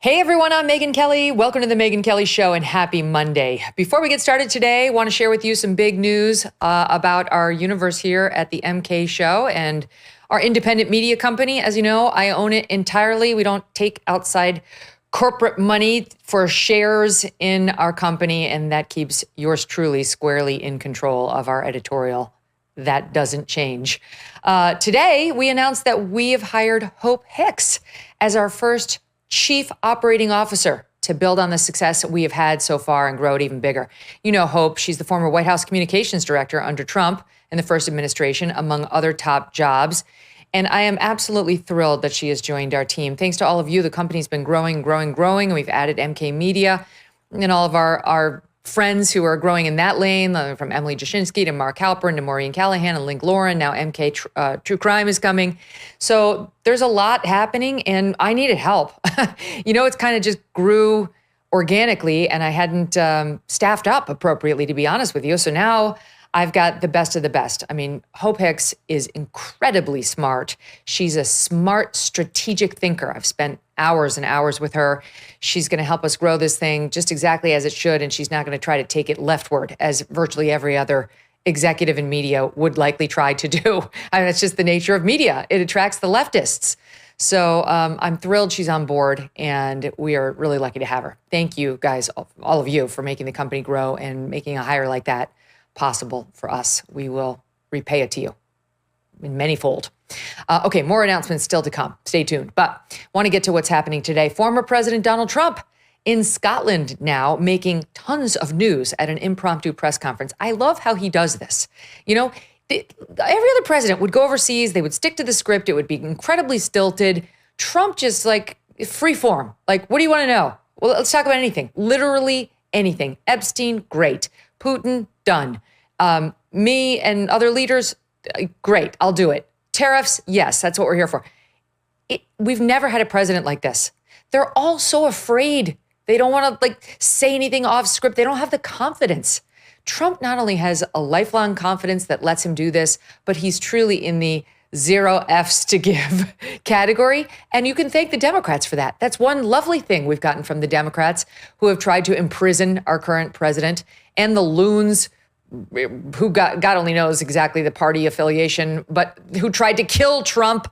Hey everyone, I'm Megyn Kelly. Welcome to the Megyn Kelly Show and happy Monday. Before we get started today, I want to share with you some big news about our universe here at the MK Show and our independent media company. As you know, I own it entirely. We don't take outside corporate money for shares in our company, and that keeps yours truly squarely in control of our editorial. That doesn't change. Today, we announced that we have hired Hope Hicks as our first Chief Operating Officer to build on the success we have had so far and grow it even bigger. You know Hope, she's the former White House Communications Director under Trump in the first administration, among other top jobs. And I am absolutely thrilled that she has joined our team. Thanks to all of you, the company's been growing, and we've added MK Media and all of our friends who are growing in that lane, from Emily Jashinsky to Mark Halpern to Maureen Callahan and Link Lauren. Now MK True Crime is coming. So there's a lot happening and I needed help. It's kind of just grew organically and I hadn't staffed up appropriately, to be honest with you. So now I've got the best of the best. I mean, Hope Hicks is incredibly smart. She's a smart, strategic thinker. I've spent hours and hours with her. She's going to help us grow this thing just exactly as it should, and she's not going to try to take it leftward as virtually every other executive in media would likely try to do. I mean, it's just the nature of media. It attracts the leftists. So I'm thrilled she's on board, and we are really lucky to have her. Thank you, guys, all of you, for making the company grow and making a hire like that possible for us. We will repay it to you in manyfold. Okay, more announcements still to come. Stay tuned. But want to get to what's happening today. Former President Donald Trump in Scotland now, making tons of news at an impromptu press conference. I love how he does this. Every other president would go overseas, they would stick to the script, it would be incredibly stilted. Trump just free form. What do you want to know? Well, let's talk about anything. Literally anything. Epstein, great. Putin, done. Me and other leaders, great, I'll do it. Tariffs, yes, that's what we're here for. We've never had a president like this. They're all so afraid. They don't want to say anything off script. They don't have the confidence. Trump not only has a lifelong confidence that lets him do this, but he's truly in the 0 Fs to give category. And you can thank the Democrats for that. That's one lovely thing we've gotten from the Democrats who have tried to imprison our current president, and the loons who God only knows exactly the party affiliation, but who tried to kill Trump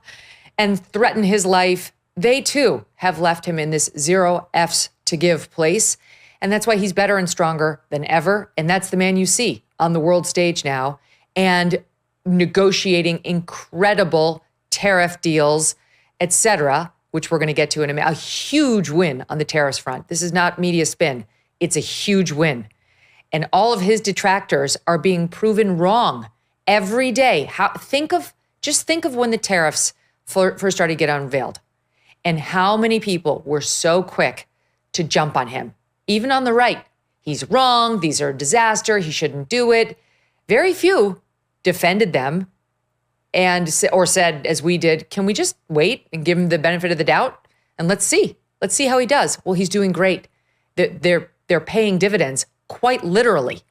and threaten his life. They too have left him in this 0 Fs to give place. And that's why he's better and stronger than ever. And that's the man you see on the world stage now and negotiating incredible tariff deals, et cetera, which we're going to get to in a minute. A huge win on the tariffs front. This is not media spin. It's a huge win. And all of his detractors are being proven wrong every day. Just think of when the tariffs first started to get unveiled and how many people were so quick to jump on him, even on the right. He's wrong. These are a disaster. He shouldn't do it. Very few defended them or said, as we did, can we just wait and give him the benefit of the doubt? And let's see how he does. Well, he's doing great. They're paying dividends. Quite literally.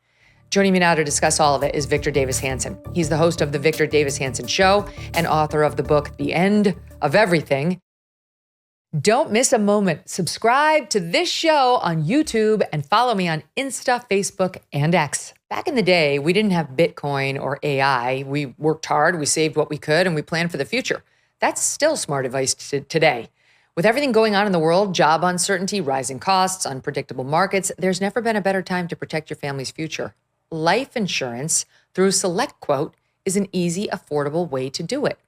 Joining me now to discuss all of it is Victor Davis Hanson. He's the host of The Victor Davis Hanson Show and author of the book, The End of Everything. Don't miss a moment. Subscribe to this show on YouTube and follow me on Insta, Facebook, and X. Back in the day, we didn't have Bitcoin or AI. We worked hard, we saved what we could, and we planned for the future. That's still smart advice today. With everything going on in the world, job uncertainty, rising costs, unpredictable markets, there's never been a better time to protect your family's future. Life insurance through SelectQuote is an easy, affordable way to do it.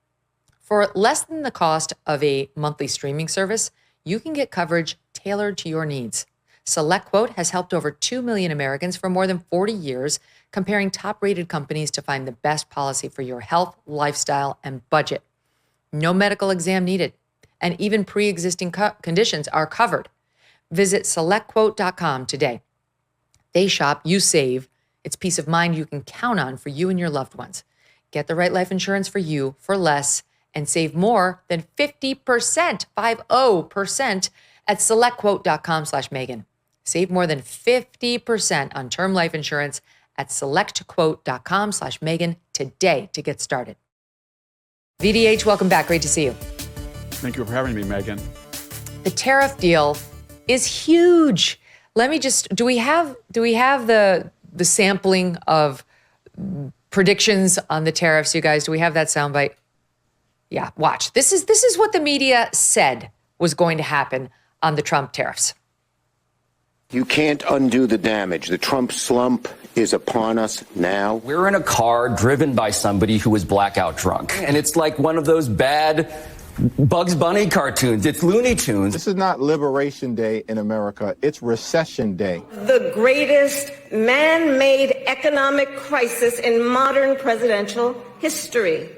For less than the cost of a monthly streaming service, you can get coverage tailored to your needs. SelectQuote has helped over 2 million Americans for more than 40 years, comparing top-rated companies to find the best policy for your health, lifestyle, and budget. No medical exam needed. And even pre-existing conditions are covered. Visit SelectQuote.com today. They shop, you save. It's peace of mind you can count on for you and your loved ones. Get the right life insurance for you for less and save more than 50%, 50% at SelectQuote.com/Megyn. Save more than 50% on term life insurance at SelectQuote.com/Megyn today to get started. VDH, welcome back. Great to see you. Thank you for having me, Megyn. The tariff deal is huge. Let me just, do we have the sampling of predictions on the tariffs, you guys? Do we have that soundbite? Yeah, watch. This is what the media said was going to happen on the Trump tariffs. You can't undo the damage. The Trump slump is upon us now. We're in a car driven by somebody who was blackout drunk. And it's like one of those bad Bugs Bunny cartoons. It's Looney Tunes. This is not Liberation Day in America. It's Recession Day. The greatest man-made economic crisis in modern presidential history,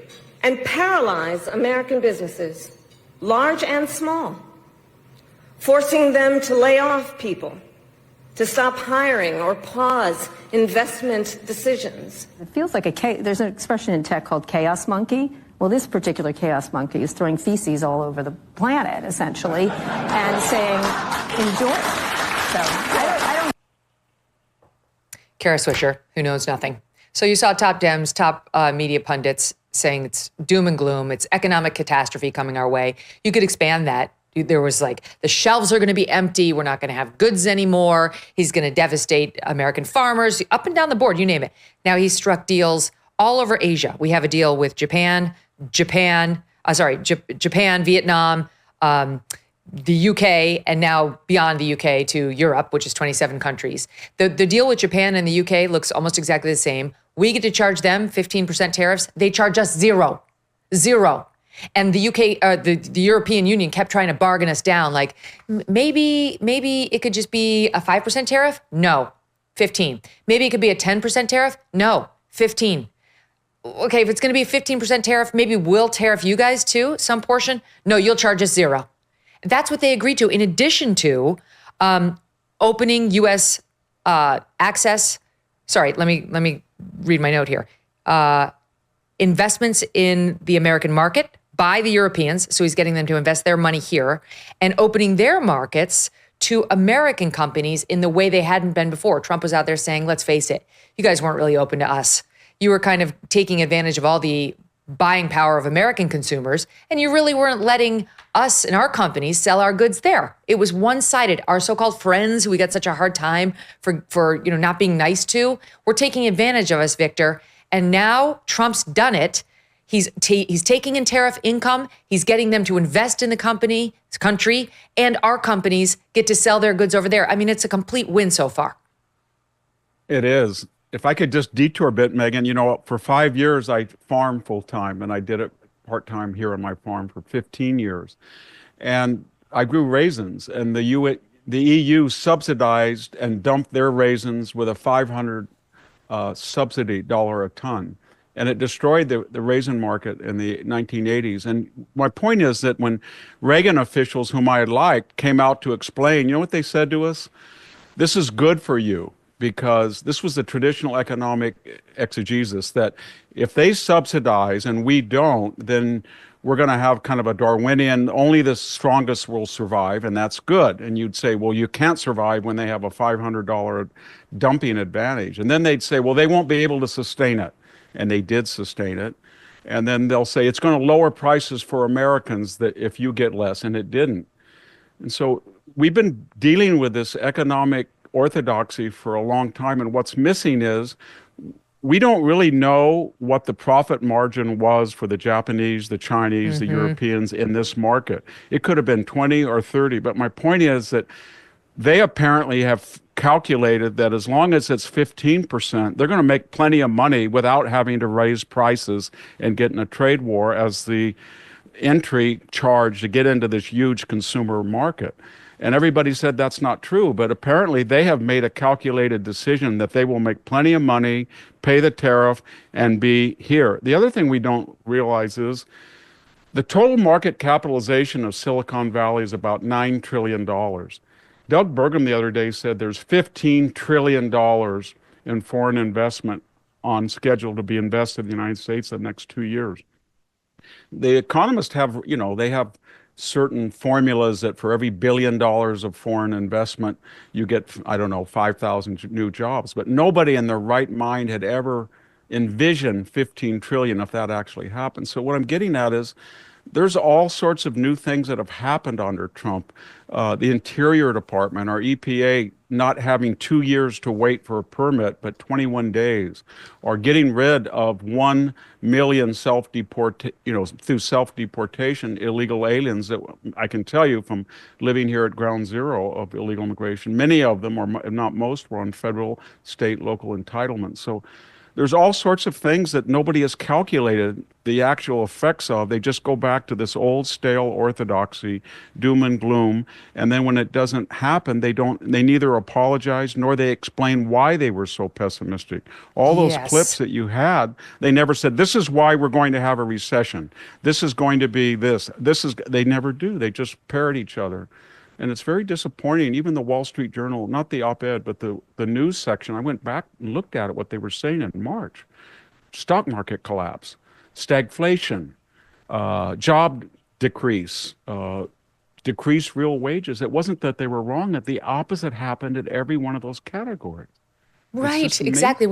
and paralyze American businesses, large and small, forcing them to lay off people, to stop hiring or pause investment decisions. It feels like there's an expression in tech called chaos monkey. Well, this particular chaos monkey is throwing feces all over the planet, essentially, and saying, enjoy it. So, I don't. Kara Swisher, who knows nothing. So you saw top Dems, top media pundits saying it's doom and gloom. It's economic catastrophe coming our way. You could expand that. There was like, the shelves are going to be empty. We're not going to have goods anymore. He's going to devastate American farmers, up and down the board, you name it. Now he's struck deals all over Asia. We have a deal with Japan, Vietnam, the UK, and now beyond the UK to Europe, which is 27 countries. The deal with Japan and the UK looks almost exactly the same. We get to charge them 15% tariffs. They charge us zero. And the UK, the European Union kept trying to bargain us down. Like, maybe it could just be a 5% tariff? No, 15. Maybe it could be a 10% tariff? No, 15. Okay, if it's going to be a 15% tariff, maybe we'll tariff you guys too, some portion. No, you'll charge us zero. That's what they agreed to, in addition to opening U.S. access. Sorry, let me read my note here. Investments in the American market by the Europeans, so he's getting them to invest their money here, and opening their markets to American companies in the way they hadn't been before. Trump was out there saying, let's face it, you guys weren't really open to us. You were kind of taking advantage of all the buying power of American consumers, and you really weren't letting us and our companies sell our goods there. It was one-sided. Our so-called friends who we got such a hard time for not being nice to, were taking advantage of us, Victor. And now Trump's done it. He's taking in tariff income. He's getting them to invest in the country, and our companies get to sell their goods over there. I mean, it's a complete win so far. It is. If I could just detour a bit, Megyn, for 5 years I farmed full time, and I did it part time here on my farm for 15 years. And I grew raisins, and the EU subsidized and dumped their raisins with a $500 subsidy a ton. And it destroyed the raisin market in the 1980s. And my point is that when Reagan officials, whom I had liked, came out to explain, you know what they said to us? This is good for you, because this was the traditional economic exegesis that if they subsidize and we don't, then we're going to have kind of a Darwinian, only the strongest will survive, and that's good. And you'd say, well, you can't survive when they have a $500 dumping advantage. And then they'd say, well, they won't be able to sustain it. And they did sustain it. And then they'll say, it's going to lower prices for Americans that if you get less, and it didn't. And so we've been dealing with this economic orthodoxy for a long time, and what's missing is we don't really know what the profit margin was for the Japanese, the Chinese, the Europeans in this market. It could have been 20 or 30, but my point is that they apparently have calculated that as long as it's 15%, they're going to make plenty of money without having to raise prices and get in a trade war as the entry charge to get into this huge consumer market. And everybody said that's not true, but apparently they have made a calculated decision that they will make plenty of money, pay the tariff, and be here. The other thing we don't realize is the total market capitalization of Silicon Valley is about $9 trillion. Doug Burgum the other day said there's $15 trillion in foreign investment on schedule to be invested in the United States in the next 2 years. The economists have, they have certain formulas that for every $1 billion of foreign investment, you get, 5,000 new jobs. But nobody in their right mind had ever envisioned 15 trillion if that actually happened. So what I'm getting at is There's all sorts of new things that have happened under Trump. The Interior Department, our EPA, not having 2 years to wait for a permit, but 21 days, or getting rid of 1 million through self-deportation illegal aliens that I can tell you from living here at ground zero of illegal immigration. Many of them, or if not most, were on federal, state, local entitlements. So there's all sorts of things that nobody has calculated the actual effects of. They just go back to this old stale orthodoxy, doom and gloom, and then when it doesn't happen, they neither apologize nor they explain why they were so pessimistic. All those clips that you had, they never said, this is why we're going to have a recession. This is going to be this. They never do. They just parrot each other. And it's very disappointing. Even the Wall Street Journal, not the op-ed, but the news section, I went back and looked at it, what they were saying in March. Stock market collapse, stagflation, job decrease, decreased real wages. It wasn't that they were wrong, that the opposite happened at every one of those categories. Right, exactly.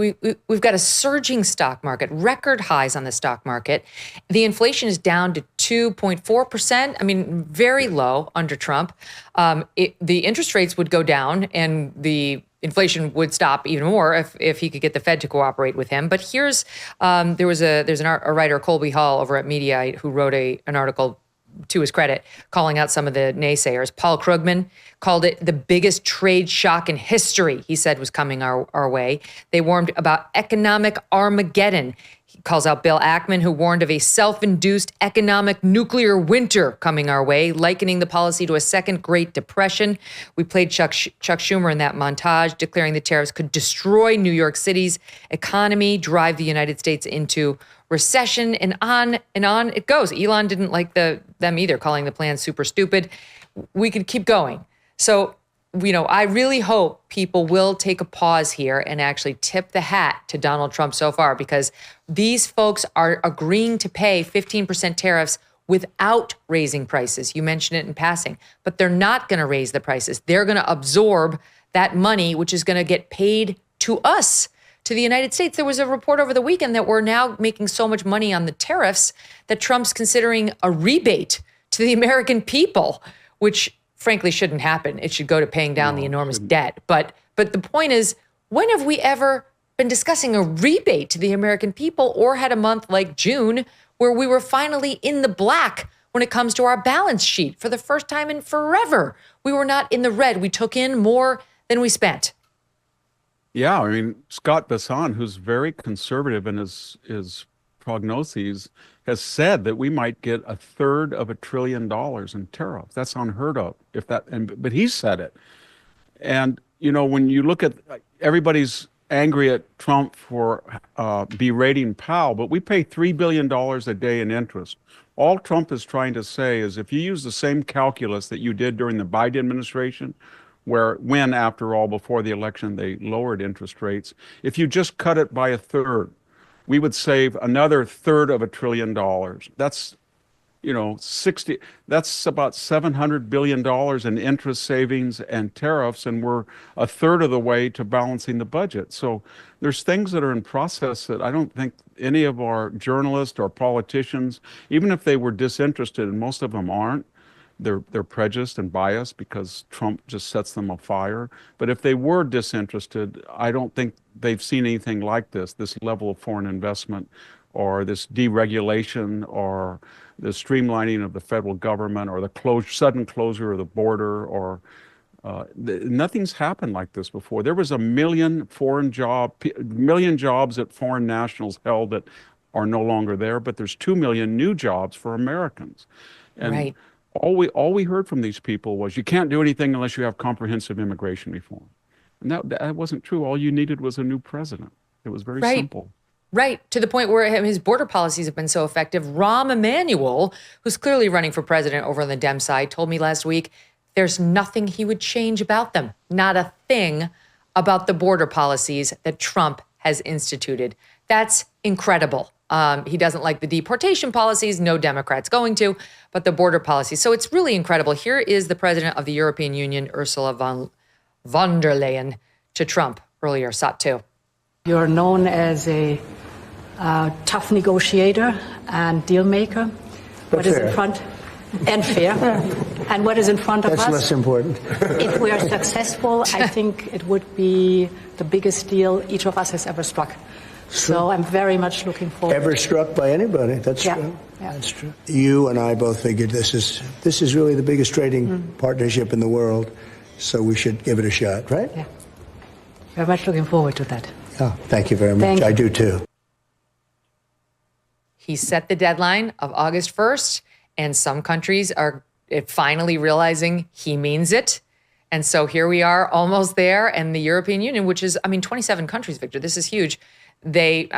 We've got a surging stock market, record highs on the stock market. The inflation is down to 2.4%. I mean, very low under Trump. The interest rates would go down and the inflation would stop even more if he could get the Fed to cooperate with him. But there's a writer, Colby Hall, over at Mediaite, who wrote an article, to his credit, calling out some of the naysayers. Paul Krugman called it the biggest trade shock in history, he said, was coming our way. They warned about economic Armageddon. He calls out Bill Ackman, who warned of a self-induced economic nuclear winter coming our way, likening the policy to a second Great Depression. We played Chuck Schumer in that montage, declaring the tariffs could destroy New York City's economy, drive the United States into recession, and on it goes. Elon didn't like them either, calling the plan super stupid. We could keep going. So, I really hope people will take a pause here and actually tip the hat to Donald Trump so far, because these folks are agreeing to pay 15% tariffs without raising prices. You mentioned it in passing, but they're not going to raise the prices. They're going to absorb that money, which is going to get paid to us, to the United States. There was a report over the weekend that we're now making so much money on the tariffs that Trump's considering a rebate to the American people, which frankly shouldn't happen. It should go to paying down the enormous debt. But the point is, when have we ever been discussing a rebate to the American people, or had a month like June where we were finally in the black when it comes to our balance sheet for the first time in forever? We were not in the red. We took in more than we spent. Yeah, I mean, Scott Besson, who's very conservative in his prognoses, has said that we might get $1/3 of $1 trillion in tariffs. That's unheard of. But he said it. And when you look at, everybody's angry at Trump for berating Powell, but we pay $3 billion a day in interest. All Trump is trying to say is, if you use the same calculus that you did during the Biden administration, when, after all, before the election, they lowered interest rates, if you just cut it by 1/3, we would save another $1/3 of $1 trillion. That's, that's about $700 billion in interest savings and tariffs, and we're 1/3 of the way to balancing the budget. So there's things that are in process that I don't think any of our journalists or politicians, even if they were disinterested, and most of them aren't, they're prejudiced and biased because Trump just sets them afire. But if they were disinterested, I don't think they've seen anything like this level of foreign investment, or this deregulation, or the streamlining of the federal government, or the sudden closure of the border, or nothing's happened like this before. There was 1 million jobs that foreign nationals held that are no longer there, but there's 2 million new jobs for Americans. And right. All we heard from these people was, you can't do anything unless you have comprehensive immigration reform. And that wasn't true. All you needed was a new president. It was very simple. Right, to the point where his border policies have been so effective. Rahm Emanuel, who's clearly running for president over on the Dem side, told me last week there's nothing he would change about them. Not a thing about the border policies that Trump has instituted. That's incredible. He doesn't like the deportation policies, no Democrats going to, but the border policies. So it's really incredible. Here is the president of the European Union, Ursula von der Leyen, to Trump earlier, Sat 2. You're known as a tough negotiator and deal maker, what is in front and fair. And what is in front of us. That's less important. If we are successful, I think it would be the biggest deal each of us has ever struck. So I'm very much looking forward. Ever struck by anybody? That's true. Yeah. That's true. You and I both figured this is really the biggest trading partnership in the world, so we should give it a shot, right? Yeah. Very much looking forward to that. Oh, thank you very much. I do too. He set the deadline of August 1st, and some countries are finally realizing he means it. And so here we are almost there. And the European Union, which is, 27 countries, Victor, this is huge. They,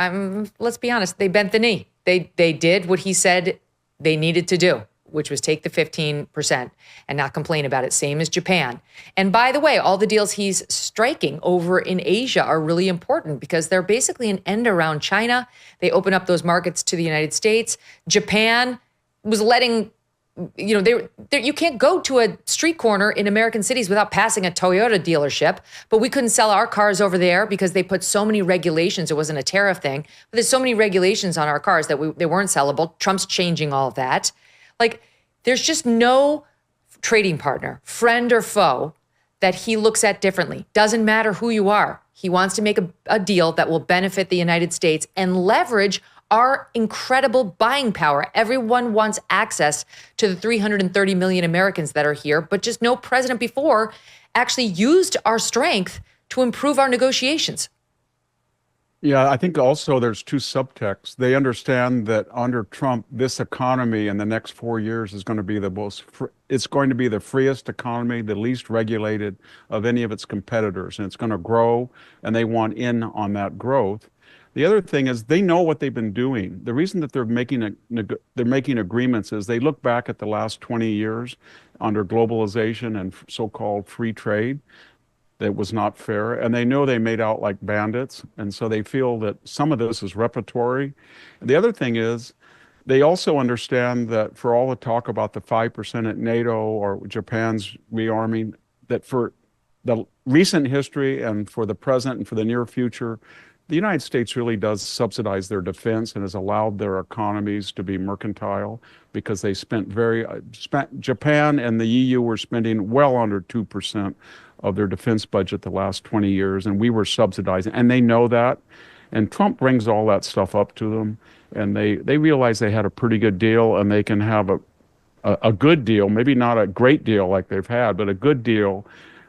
let's be honest, they bent the knee. They did what he said they needed to do, which was take the 15% and not complain about it, same as Japan. And by the way, all the deals he's striking over in Asia are really important because they're basically an end around China. They open up those markets to the United States. Japan was letting, you can't go to a street corner in American cities without passing a Toyota dealership, but we couldn't sell our cars over there because they put so many regulations. It wasn't a tariff thing, but there's so many regulations on our cars that they weren't sellable. Trump's changing all of that. Like, there's just no trading partner, friend or foe, that he looks at differently. Doesn't matter who you are. He wants to make a deal that will benefit the United States and leverage our incredible buying power. Everyone wants access to the 330 million Americans that are here, but just no president before actually used our strength to improve our negotiations. Yeah, I think also there's two subtexts. They understand that under Trump, this economy in the next 4 years is going to be it's going to be the freest economy, the least regulated of any of its competitors, and it's going to grow, and they want in on that growth. The other thing is they know what they've been doing. The reason that they're making agreements is they look back at the last 20 years under globalization and so-called free trade. That was not fair, and they know they made out like bandits, and so they feel that some of this is repertory. And the other thing is, they also understand that for all the talk about the 5% at NATO or Japan's rearming, that for the recent history and for the present and for the near future, the United States really does subsidize their defense and has allowed their economies to be mercantile because they Japan and the EU were spending well under 2% of their defense budget the last 20 years, and we were subsidizing, and they know that. And Trump brings all that stuff up to them, and they realize they had a pretty good deal, and they can have a good deal, maybe not a great deal like they've had, but a good deal.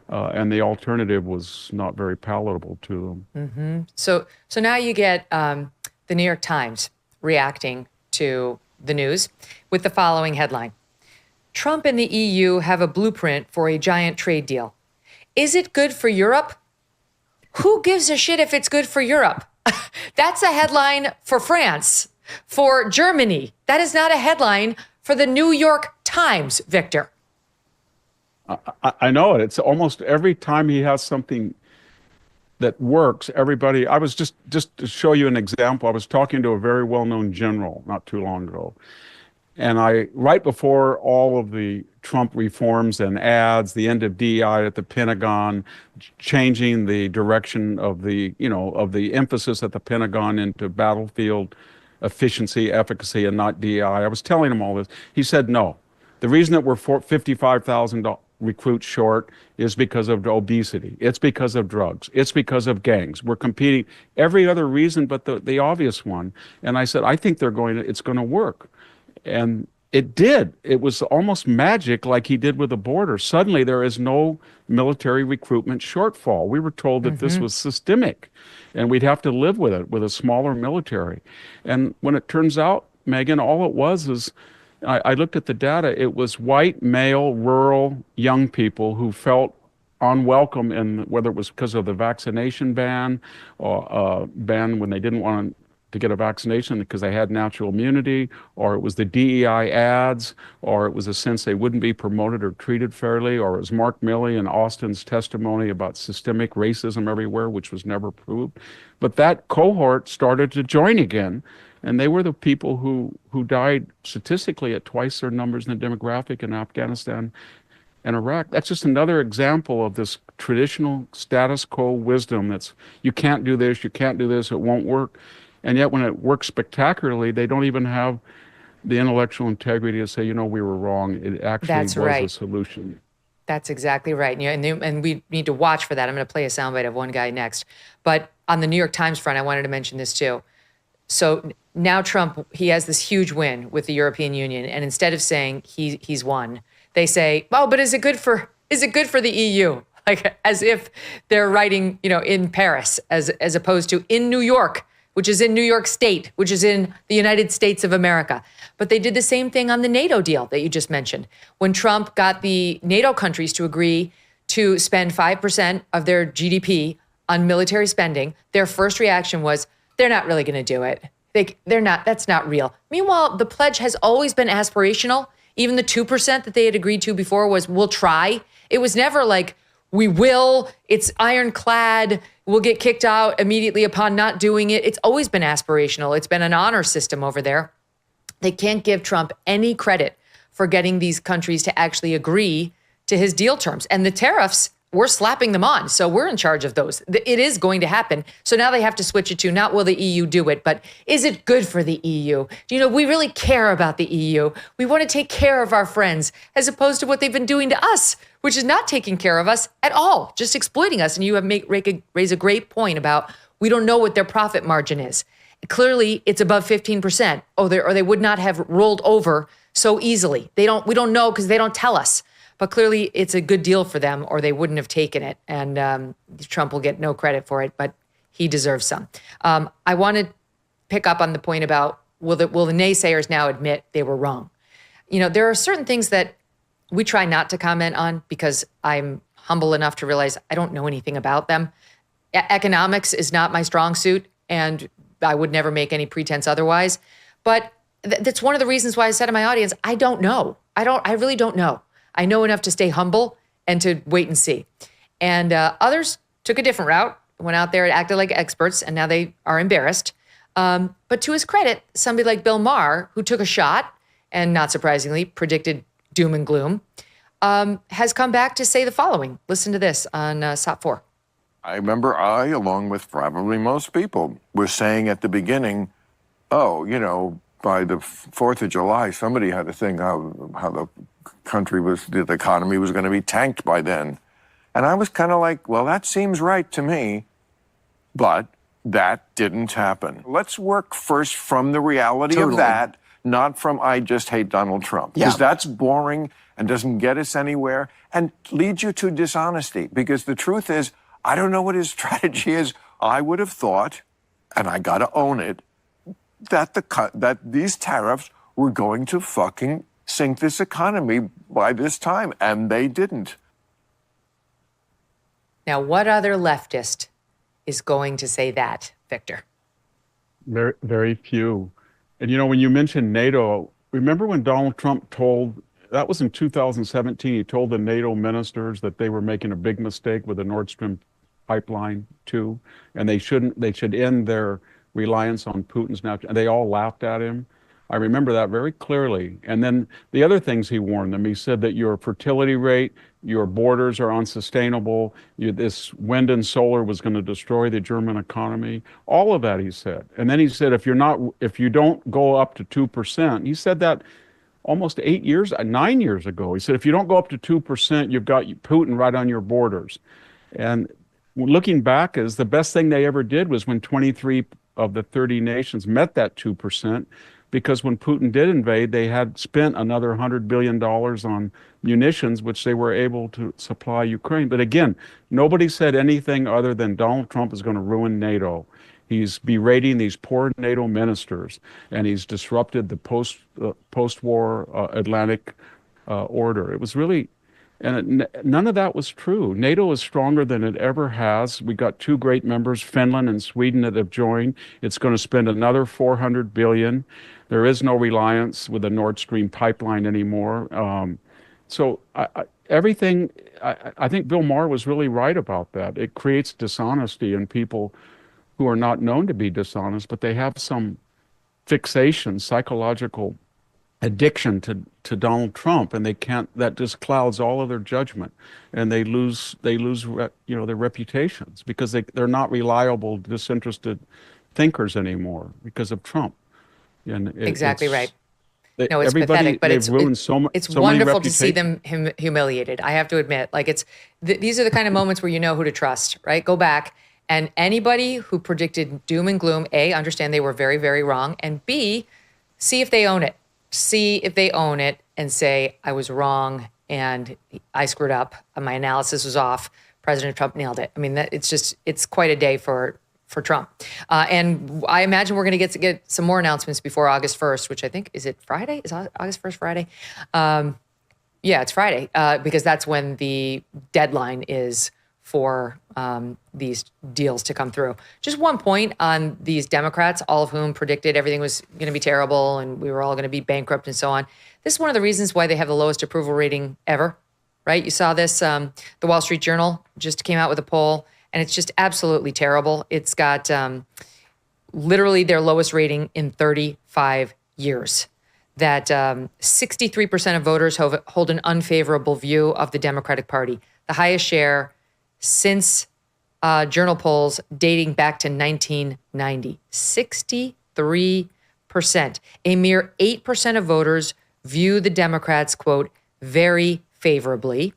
And the alternative was not very palatable to them. Mm-hmm. So now you get the New York Times reacting to the news with the following headline. Trump and the EU have a blueprint for a giant trade deal. Is it good for Europe? Who gives a shit if it's good for Europe? That's a headline for France, for Germany. That is not a headline for the New York Times, Victor. I know it. It's almost every time he has something that works, everybody, I was just to show you an example, I was talking to a very well-known general not too long ago. And right before all of the Trump reforms and ads, the end of DEI at the Pentagon, changing the direction of the emphasis at the Pentagon into battlefield efficiency, efficacy, and not DEI. I was telling him all this. He said, no. The reason that we're 55,000 recruits short is because of obesity. It's because of drugs. It's because of gangs. We're competing every other reason but the obvious one. And I said, I think it's going to work. And it did. It was almost magic like he did with the border. Suddenly there is no military recruitment shortfall. We were told that this was systemic and we'd have to live with it with a smaller military. And when it turns out, Megyn, all it was is I looked at the data. It was white, male, rural, young people who felt unwelcome, whether it was because of the vaccination ban or ban when they didn't want to get a vaccination because they had natural immunity, or it was the DEI ads, or it was a sense they wouldn't be promoted or treated fairly, or it was Mark Milley and Austin's testimony about systemic racism everywhere, which was never proved. But that cohort started to join again. And they were the people who died statistically at twice their numbers in the demographic in Afghanistan and Iraq. That's just another example of this traditional status quo wisdom that's, you can't do this, it won't work. And yet when it works spectacularly, they don't even have the intellectual integrity to say, you know, we were wrong. It actually That's was right. a solution. That's exactly right. And we need to watch for that. I'm going to play a soundbite of one guy next. But on the New York Times front, I wanted to mention this too. So now Trump, he has this huge win with the European Union, and instead of saying he's won, they say, "Oh, but is it good for the EU?" Like as if they're writing, in Paris as opposed to in New York, which is in New York State, which is in the United States of America. But they did the same thing on the NATO deal that you just mentioned. When Trump got the NATO countries to agree to spend 5% of their GDP on military spending, their first reaction was, they're not really going to do it. They're not, that's not real. Meanwhile, the pledge has always been aspirational. Even the 2% that they had agreed to before was, we'll try. It was never like, we will, it's ironclad, we'll get kicked out immediately upon not doing it. It's always been aspirational. It's been an honor system over there. They can't give Trump any credit for getting these countries to actually agree to his deal terms. And the tariffs, we're slapping them on. So we're in charge of those. It is going to happen. So now they have to switch it to not will the EU do it, but is it good for the EU? We really care about the EU. We want to take care of our friends as opposed to what they've been doing to us, which is not taking care of us at all, just exploiting us. And you have raise a great point about we don't know what their profit margin is. Clearly, it's above 15%. Or they would not have rolled over so easily. We don't know because they don't tell us. But clearly, it's a good deal for them, or they wouldn't have taken it. And Trump will get no credit for it, but he deserves some. I want to pick up on the point about will the naysayers now admit they were wrong? There are certain things that we try not to comment on because I'm humble enough to realize I don't know anything about them. Economics is not my strong suit, and I would never make any pretense otherwise. But that's one of the reasons why I said to my audience, I don't know. I really don't know. I know enough to stay humble and to wait and see. And others took a different route, went out there and acted like experts, and now they are embarrassed. But to his credit, somebody like Bill Maher, who took a shot and not surprisingly predicted doom and gloom, has come back to say the following. Listen to this on SOP 4. I remember along with probably most people, were saying at the beginning, by the 4th of July, somebody had to think how the country the economy was going to be tanked by then. And I was kind of like, well, that seems right to me, but that didn't happen. Let's work first from the reality of that, not from I just hate Donald Trump. Because that's boring and doesn't get us anywhere and leads you to dishonesty. Because the truth is, I don't know what his strategy is. I would have thought, and I got to own it, that these tariffs were going to fucking sink this economy by this time, and they didn't. Now, what other leftist is going to say that, Victor? Very, very few. And when you mentioned NATO, remember when Donald Trump that was in 2017, he told the NATO ministers that they were making a big mistake with the Nord Stream pipeline 2, and they should end their reliance on Putin's natural, and they all laughed at him. I remember that very clearly. And then the other things he warned them, he said that your fertility rate, your borders are unsustainable, this wind and solar was going to destroy the German economy, all of that he said. And then he said, if you don't go up to 2%, he said that almost 9 years ago. He said, if you don't go up to 2%, you've got Putin right on your borders. And looking back, is the best thing they ever did was when 23 of the 30 nations met that 2%, because when Putin did invade, they had spent another $100 billion on munitions, which they were able to supply Ukraine. But again, nobody said anything other than Donald Trump is going to ruin NATO. He's berating these poor NATO ministers, and he's disrupted the post-war Atlantic order. It was really, and none of that was true. NATO is stronger than it ever has. We got 2 great members, Finland and Sweden, that have joined. It's going to spend another $400 billion. There is no reliance with the Nord Stream pipeline anymore. So everything, I think Bill Maher was really right about that. It creates dishonesty in people who are not known to be dishonest, but they have some fixation, psychological addiction to Donald Trump, and that just clouds all of their judgment, and they lose their reputations because they're not reliable, disinterested thinkers anymore because of Trump. And exactly right. No, it's everybody, pathetic, but they've ruined so many wonderful to see reputations. them humiliated. I have to admit, like these are the kind of moments where you know who to trust, right? Go back, and anybody who predicted doom and gloom, A, understand they were very, very wrong, and B, see if they own it. See if they own it and say, I was wrong and I screwed up. My analysis was off. President Trump nailed it. I mean, it's quite a day for Trump. And I imagine we're going to get some more announcements before August 1st, which I think, is it Friday? Is August 1st Friday? Yeah, it's Friday, because that's when the deadline is for these deals to come through. Just one point on these Democrats, all of whom predicted everything was going to be terrible and we were all going to be bankrupt and so on. This is one of the reasons why they have the lowest approval rating ever, right? You saw this, the Wall Street Journal just came out with a poll, and it's just absolutely terrible. It's got literally their lowest rating in 35 years. That 63% of voters hold an unfavorable view of the Democratic Party, the highest share since journal polls dating back to 1990. 63%. A mere 8% of voters view the Democrats, quote, very favorably.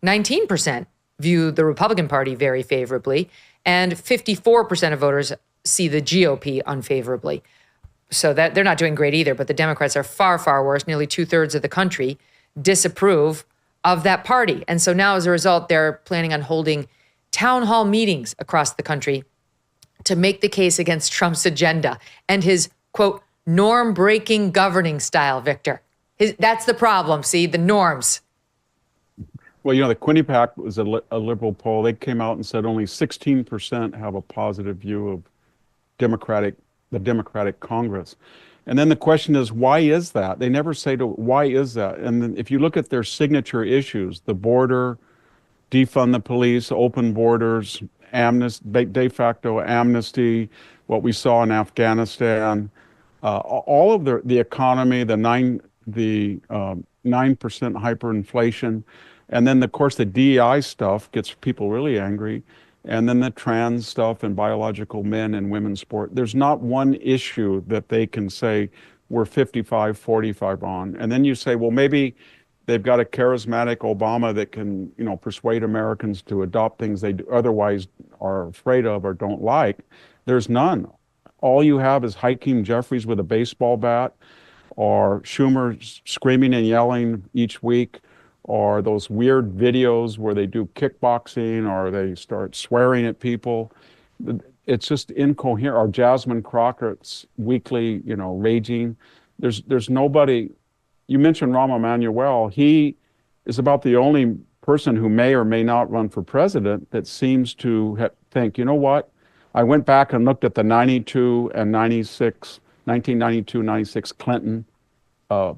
19% view the Republican Party very favorably, and 54% of voters see the GOP unfavorably. So that they're not doing great either, but the Democrats are far, far worse. Nearly 2/3 of the country disapprove of that party. And so now as a result, they're planning on holding town hall meetings across the country to make the case against Trump's agenda and his, quote, norm-breaking governing style, Victor. That's the problem, see, the norms. Well, the Quinnipiac was a liberal poll. They came out and said only 16% have a positive view of the Democratic Congress. And then the question is, why is that? They never say why is that? And then if you look at their signature issues, the border, defund the police, open borders, de facto amnesty, what we saw in Afghanistan, all of the economy, the 9% hyperinflation, and then of course the DEI stuff gets people really angry, and then the trans stuff and biological men and women's sport. There's not one issue that they can say we're 55-45 on. And then you say, well, maybe they've got a charismatic Obama that can, persuade Americans to adopt things they otherwise are afraid of or don't like. There's none. All you have is Hakeem Jeffries with a baseball bat, or Schumer screaming and yelling each week, or those weird videos where they do kickboxing or they start swearing at people. It's just incoherent. Or Jasmine Crockett's weekly, raging. There's nobody. You mentioned Rahm Emanuel. He is about the only person who may or may not run for president that seems to think, you know what? I went back and looked at the 1992-96 Clinton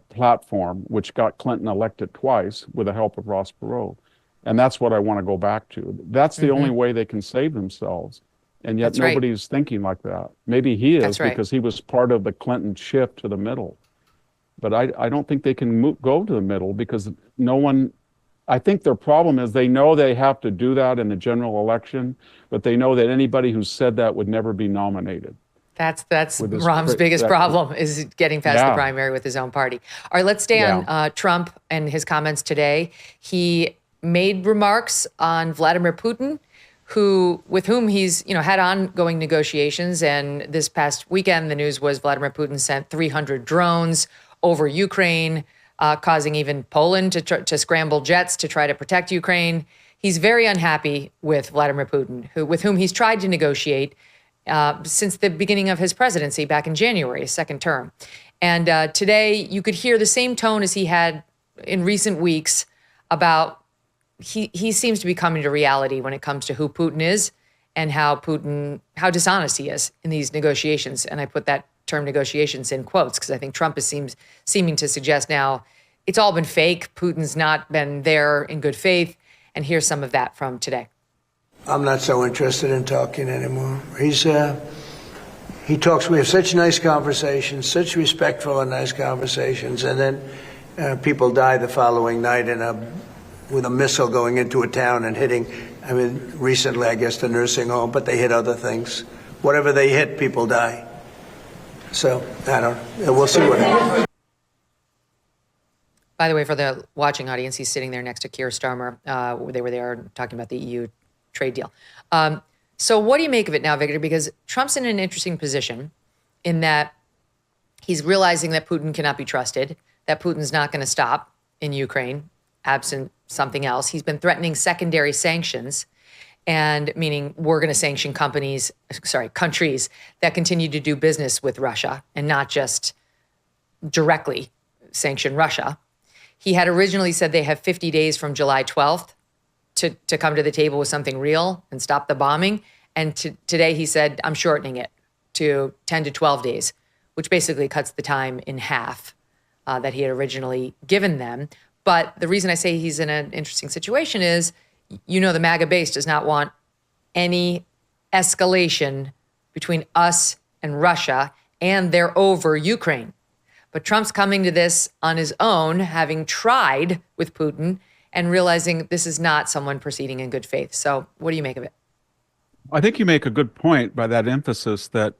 platform, which got Clinton elected twice with the help of Ross Perot. And that's what I want to go back to. That's the only way they can save themselves. And yet nobody's thinking like that. Maybe he is because he was part of the Clinton shift to the middle. But I don't think they can go to the middle because I think their problem is they know they have to do that in the general election, but they know that anybody who said that would never be nominated. That's Rahm's biggest problem, is getting past the primary with his own party. All right, let's stay on Trump and his comments today. He made remarks on Vladimir Putin, with whom he's had ongoing negotiations. And this past weekend, the news was Vladimir Putin sent 300 drones over Ukraine, causing even Poland to scramble jets to try to protect Ukraine. He's very unhappy with Vladimir Putin, with whom he's tried to negotiate since the beginning of his presidency back in January, his second term. And today you could hear the same tone as he had in recent weeks about he seems to be coming to reality when it comes to who Putin is and how dishonest he is in these negotiations. And I put that term negotiations in quotes because I think Trump is seeming to suggest now it's all been fake. Putin's not been there in good faith. And here's some of that from today. I'm not so interested in talking anymore. He talks, we have such nice conversations, such respectful and nice conversations, and then people die the following night with a missile going into a town and hitting, recently, I guess, the nursing home, but they hit other things. Whatever they hit, people die. So, we'll see what happens. By the way, for the watching audience, he's sitting there next to Keir Starmer. They were there talking about the EU trade deal. So what do you make of it now, Victor? Because Trump's in an interesting position in that he's realizing that Putin cannot be trusted, that Putin's not going to stop in Ukraine, absent something else. He's been threatening secondary sanctions, and meaning we're going to sanction countries that continue to do business with Russia and not just directly sanction Russia. He had originally said they have 50 days from July 12th to come to the table with something real and stop the bombing. And today he said, I'm shortening it to 10 to 12 days, which basically cuts the time in half that he had originally given them. But the reason I say he's in an interesting situation is, the MAGA base does not want any escalation between us and Russia, and they're over Ukraine. But Trump's coming to this on his own, having tried with Putin and realizing this is not someone proceeding in good faith. So what do you make of it? I think you make a good point by that emphasis that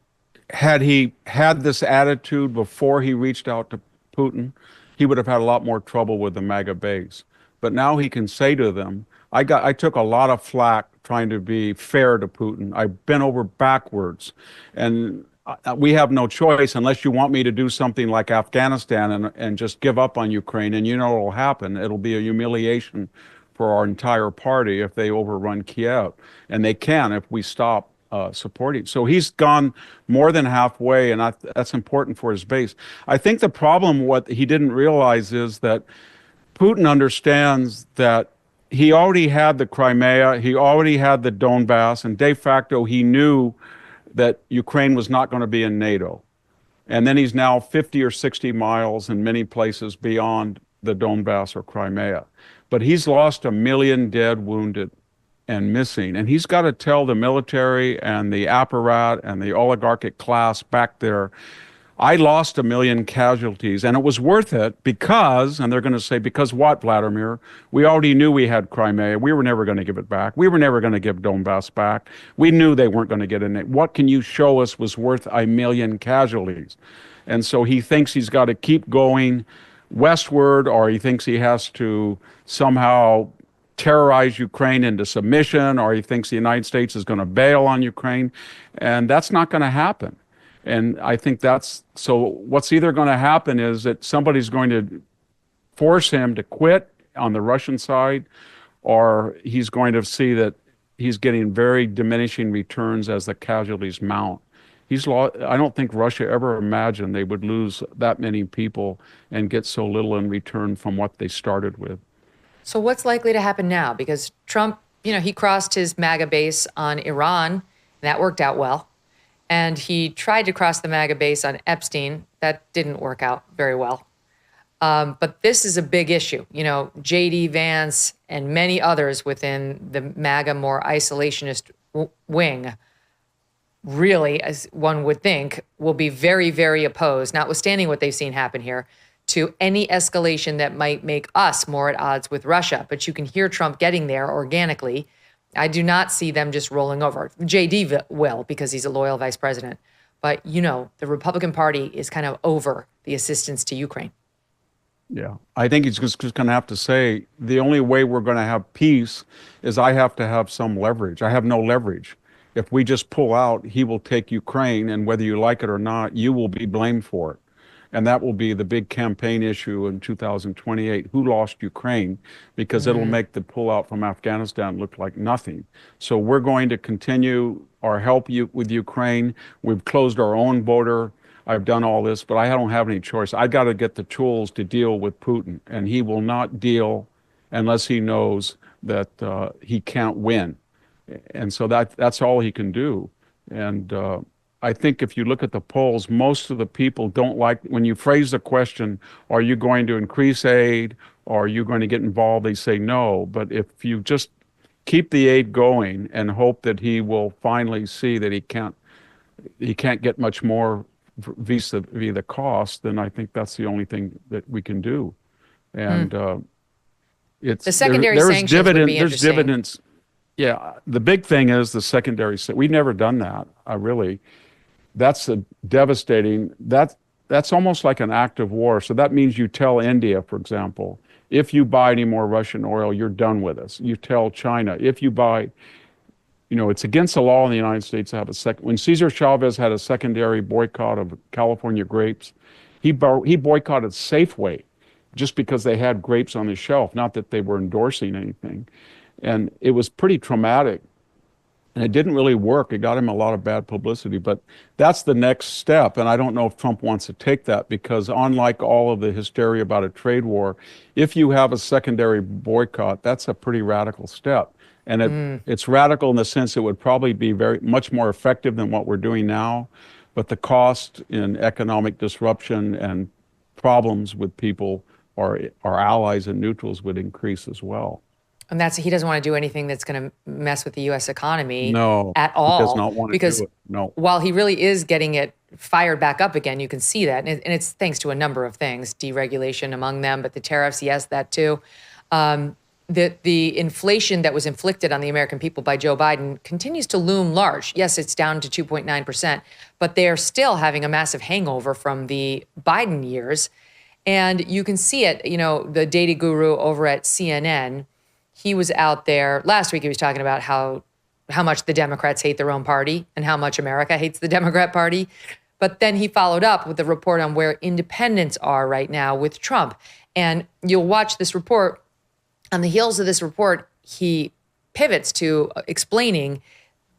had he had this attitude before he reached out to Putin, he would have had a lot more trouble with the MAGA base. But now he can say to them, I took a lot of flack trying to be fair to Putin. I bent over backwards, and we have no choice unless you want me to do something like Afghanistan and just give up on Ukraine. And what will happen. It'll be a humiliation for our entire party if they overrun Kiev. And they can if we stop supporting. So he's gone more than halfway, and that's important for his base. I think the problem, what he didn't realize, is that Putin understands that he already had the Crimea, he already had the Donbass, and de facto he knew that Ukraine was not going to be in NATO. And then he's now 50 or 60 miles in many places beyond the Donbass or Crimea. But he's lost 1 million dead, wounded, and missing. And he's got to tell the military and the apparat and the oligarchic class back there, I lost 1 million casualties, and it was worth it because, and they're going to say, because what, Vladimir? We already knew we had Crimea. We were never going to give it back. We were never going to give Donbass back. We knew they weren't going to get in it. What can you show us was worth 1 million casualties? And so he thinks he's got to keep going westward, or he thinks he has to somehow terrorize Ukraine into submission, or he thinks the United States is going to bail on Ukraine. And that's not going to happen. And I think so what's either going to happen is that somebody's going to force him to quit on the Russian side, or he's going to see that he's getting very diminishing returns as the casualties mount. I don't think Russia ever imagined they would lose that many people and get so little in return from what they started with. So what's likely to happen now? Because Trump, he crossed his MAGA base on Iran, and that worked out well. And he tried to cross the MAGA base on Epstein. That didn't work out very well. But this is a big issue. J.D. Vance and many others within the MAGA more isolationist wing really, as one would think, will be very, very opposed, notwithstanding what they've seen happen here, to any escalation that might make us more at odds with Russia. But you can hear Trump getting there organically. I do not see them just rolling over. JD will, because he's a loyal vice president. But, the Republican Party is kind of over the assistance to Ukraine. Yeah, I think he's just going to have to say, the only way we're going to have peace is I have to have some leverage. I have no leverage. If we just pull out, he will take Ukraine, and whether you like it or not, you will be blamed for it. And that will be the big campaign issue in 2028. Who lost Ukraine? Because it'll make the pullout from Afghanistan look like nothing. So we're going to continue our help with Ukraine. We've closed our own border. I've done all this, but I don't have any choice. I've got to get the tools to deal with Putin. And he will not deal unless he knows that he can't win. And so that's all he can do. And I think if you look at the polls, most of the people don't like, when you phrase the question, are you going to increase aid, or are you going to get involved, they say no. But if you just keep the aid going and hope that he will finally see that he can't get much more vis-a-vis the cost, then I think that's the only thing that we can do. And it's the secondary sanctions would be interesting. There's dividends. Yeah, the big thing is the secondary. We've never done that, really. That's a devastating. that's almost like an act of war. So that means you tell India, for example, if you buy any more Russian oil, you're done with us. You tell China, if you buy, it's against the law in the United States to have a second. When Cesar Chavez had a secondary boycott of California grapes, he boycotted Safeway just because they had grapes on the shelf, not that they were endorsing anything. And it was pretty traumatic. And it didn't really work. It got him a lot of bad publicity, but that's the next step. And I don't know if Trump wants to take that, because unlike all of the hysteria about a trade war, if you have a secondary boycott, that's a pretty radical step. And it's radical in the sense it would probably be much more effective than what we're doing now. But the cost in economic disruption and problems with people or our allies and neutrals would increase as well. And he doesn't want to do anything that's going to mess with the U.S. economy at all. He does not want to do it. No. While he really is getting it fired back up again, you can see that. And it's thanks to a number of things, deregulation among them, but the tariffs, yes, that too. The inflation that was inflicted on the American people by Joe Biden continues to loom large. Yes, it's down to 2.9%, but they are still having a massive hangover from the Biden years. And you can see it, the data guru over at CNN, he was out there last week. He was talking about how much the Democrats hate their own party and how much America hates the Democrat Party. But then he followed up with a report on where independents are right now with Trump. And you'll watch this report. On the heels of this report, he pivots to explaining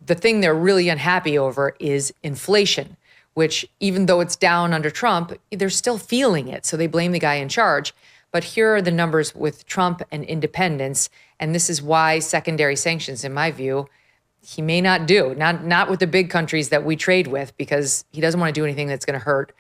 the thing they're really unhappy over is inflation, which even though it's down under Trump, they're still feeling it. So they blame the guy in charge. But here are the numbers with Trump and independents. And this is why secondary sanctions, in my view, he may not do. Not with the big countries that we trade with, because he doesn't want to do anything that's going to hurt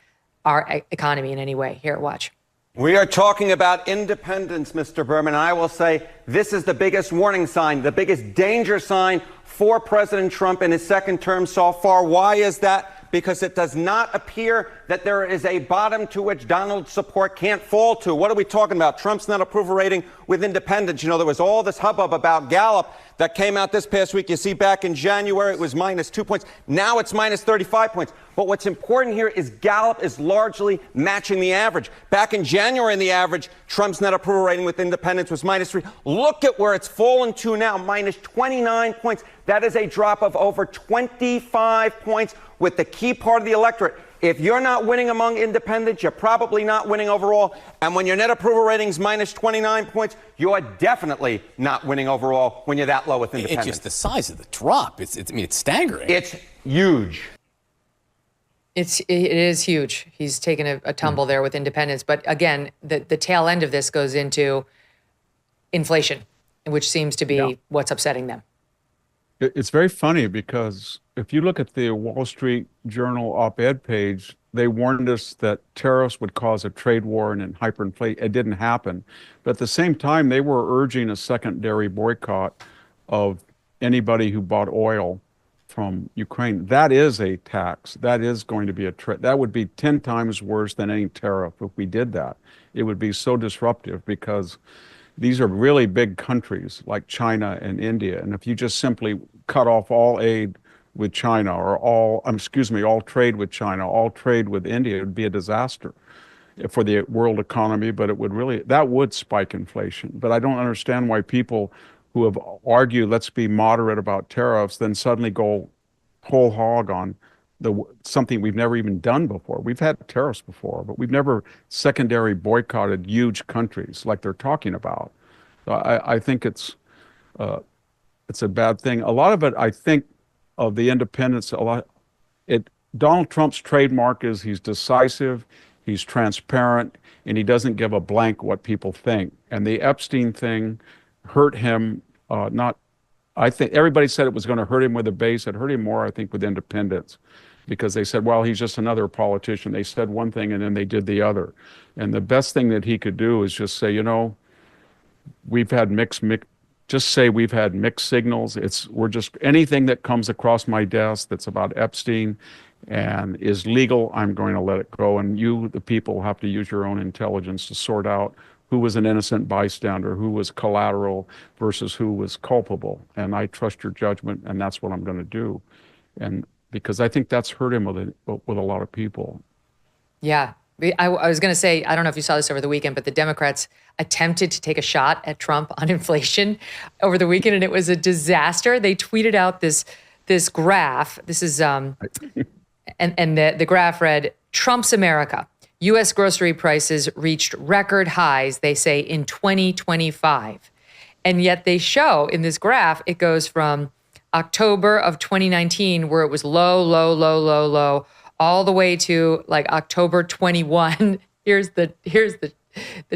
our economy in any way. Here, watch. We are talking about independence, Mr. Berman. I will say this is the biggest warning sign, the biggest danger sign for President Trump in his second term so far. Why is that? Because it does not appear that there is a bottom to which Donald's support can't fall to. What are we talking about? Trump's net approval rating with independents. There was all this hubbub about Gallup that came out this past week. You see, back in January, it was -2 points. Now it's -35 points. But what's important here is Gallup is largely matching the average. Back in January, in the average, Trump's net approval rating with independents was -3. Look at where it's fallen to now, -29 points. That is a drop of over 25 points with the key part of the electorate. If you're not winning among independents, you're probably not winning overall. And when your net approval rating's -29 points, you're definitely not winning overall when you're that low with independents. It's just the size of the drop. It's staggering. It's huge. It is huge. He's taken a tumble there with independents. But again, the tail end of this goes into inflation, which seems to be what's upsetting them. It's very funny because if you look at the Wall Street Journal op-ed page, they warned us that tariffs would cause a trade war and hyperinflation. It didn't happen. But at the same time, they were urging a secondary boycott of anybody who bought oil from Ukraine. That is a tax. That is going to be that would be 10 times worse than any tariff if we did that. It would be so disruptive because these are really big countries like China and India. And if you just simply cut off all aid with China or all trade with China, all trade with India, it would be a disaster for the world economy, but that would spike inflation. But I don't understand why people who have argued, let's be moderate about tariffs, then suddenly go whole hog on something we've never even done before. We've had tariffs before, but we've never secondary boycotted huge countries like they're talking about. So I think it's a bad thing. A lot of it, I think, of the independents, Donald Trump's trademark is he's decisive, he's transparent, and he doesn't give a blank what people think. And the Epstein thing hurt him. I think everybody said it was going to hurt him with the base. It hurt him more, I think, with independents, because they said, well, he's just another politician. They said one thing and then they did the other. And the best thing that he could do is just say, we've had just say we've had mixed signals. We're just anything that comes across my desk that's about Epstein and is legal, I'm going to let it go. And you, the people, have to use your own intelligence to sort out who was an innocent bystander, who was collateral versus who was culpable. And I trust your judgment, and that's what I'm going to do. And because I think that's hurt him with a lot of people. Yeah, I was going to say, I don't know if you saw this over the weekend, but the Democrats attempted to take a shot at Trump on inflation over the weekend, and it was a disaster. They tweeted out this graph. This is and the graph read, Trump's America. U.S. grocery prices reached record highs, they say, in 2025. And yet they show in this graph, it goes from October of 2019, where it was low, low, low, low, low, all the way to like October 21. Here's the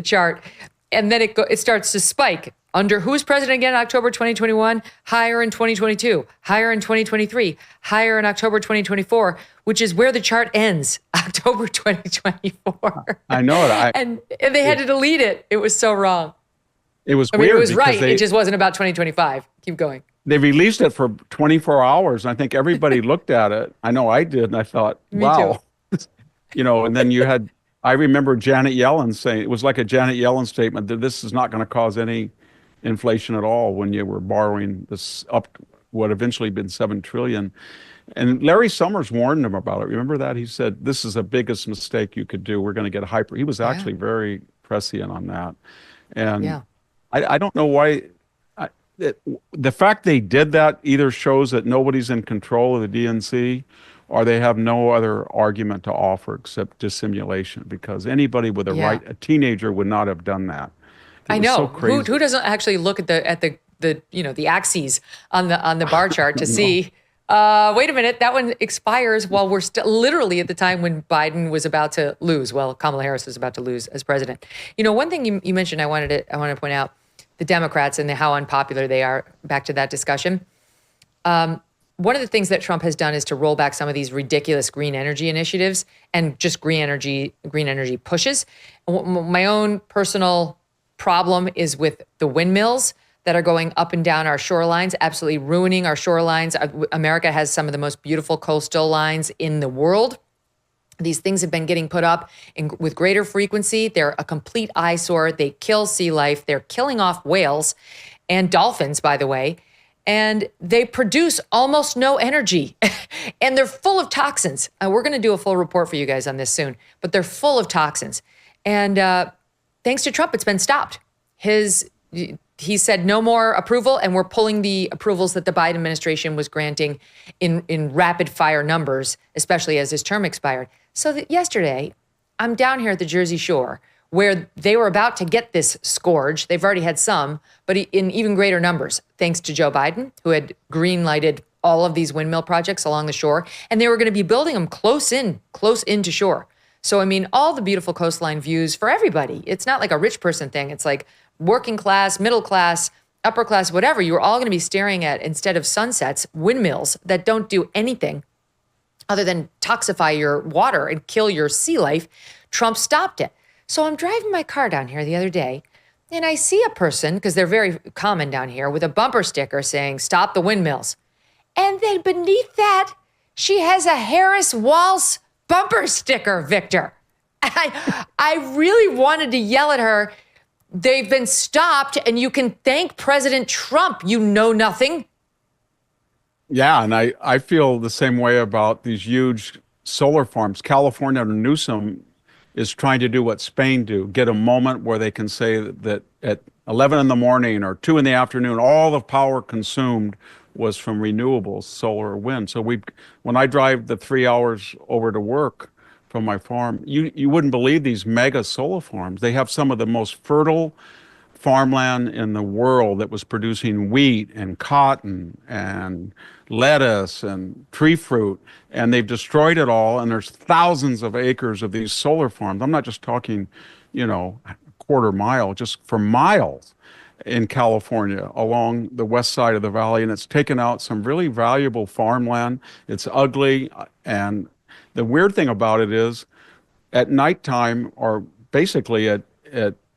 chart. And then it starts to spike. Under who's president again in October 2021? Higher in 2022, higher in 2023, higher in October 2024, which is where the chart ends, October 2024. I know it. And they had to delete it. It was so wrong. It was I mean, weird. it was right. It just wasn't about 2025. Keep going. They released it for 24 hours. And I think everybody looked at it. I know I did. And I thought, wow. And then I remember Janet Yellen saying, it was like a Janet Yellen statement that this is not going to cause any inflation at all when you were borrowing this up what eventually been $7 trillion. And Larry Summers warned them about it. Remember that? He said, this is the biggest mistake you could do. We're going to get hyper. He was actually very prescient on that. And I don't know why. The fact they did that either shows that nobody's in control of the DNC, or they have no other argument to offer except dissimulation, because anybody with a teenager would not have done that. I know. So crazy. Who doesn't actually look at the axes on the bar chart to see, wait a minute, that one expires while we're still literally at the time when Biden was about to lose. Well, Kamala Harris was about to lose as president. One thing you mentioned, I wanted to point out the Democrats and how unpopular they are. Back to that discussion. One of the things that Trump has done is to roll back some of these ridiculous green energy initiatives and just green energy pushes. My own personal problem is with the windmills that are going up and down our shorelines, absolutely ruining our shorelines. America has some of the most beautiful coastal lines in the world. These things have been getting put up with greater frequency. They're a complete eyesore. They kill sea life. They're killing off whales and dolphins, by the way. And they produce almost no energy. And they're full of toxins. We're going to do a full report for you guys on this soon. But they're full of toxins. And thanks to Trump, it's been stopped. He said no more approval, and we're pulling the approvals that the Biden administration was granting in rapid fire numbers, especially as his term expired. So yesterday, I'm down here at the Jersey Shore where they were about to get this scourge. They've already had some, but in even greater numbers, thanks to Joe Biden, who had green-lighted all of these windmill projects along the shore, and they were going to be building them close into shore. So, I mean, all the beautiful coastline views for everybody. It's not like a rich person thing. It's like working class, middle class, upper class, whatever. You're all going to be staring at, instead of sunsets, windmills that don't do anything other than toxify your water and kill your sea life. Trump stopped it. So I'm driving my car down here the other day, and I see a person, because they're very common down here, with a bumper sticker saying, "Stop the windmills." And then beneath that, she has a Harris Walz bumper sticker, Victor. I really wanted to yell at her, "They've been stopped, and you can thank President Trump, you know nothing." Yeah, and I feel the same way about these huge solar farms. California under Newsom is trying to do what Spain do, get a moment where they can say that at 11 in the morning or 2 in the afternoon, all the power consumed was from renewables, solar or wind. So when I drive the 3 hours over to work from my farm, you wouldn't believe these mega solar farms. They have some of the most fertile farmland in the world that was producing wheat and cotton and lettuce and tree fruit, and they've destroyed it all. And there's thousands of acres of these solar farms. I'm not just talking, a quarter mile, just for miles in California along the west side of the valley. And it's taken out some really valuable farmland. It's ugly. And the weird thing about it is at nighttime, or basically at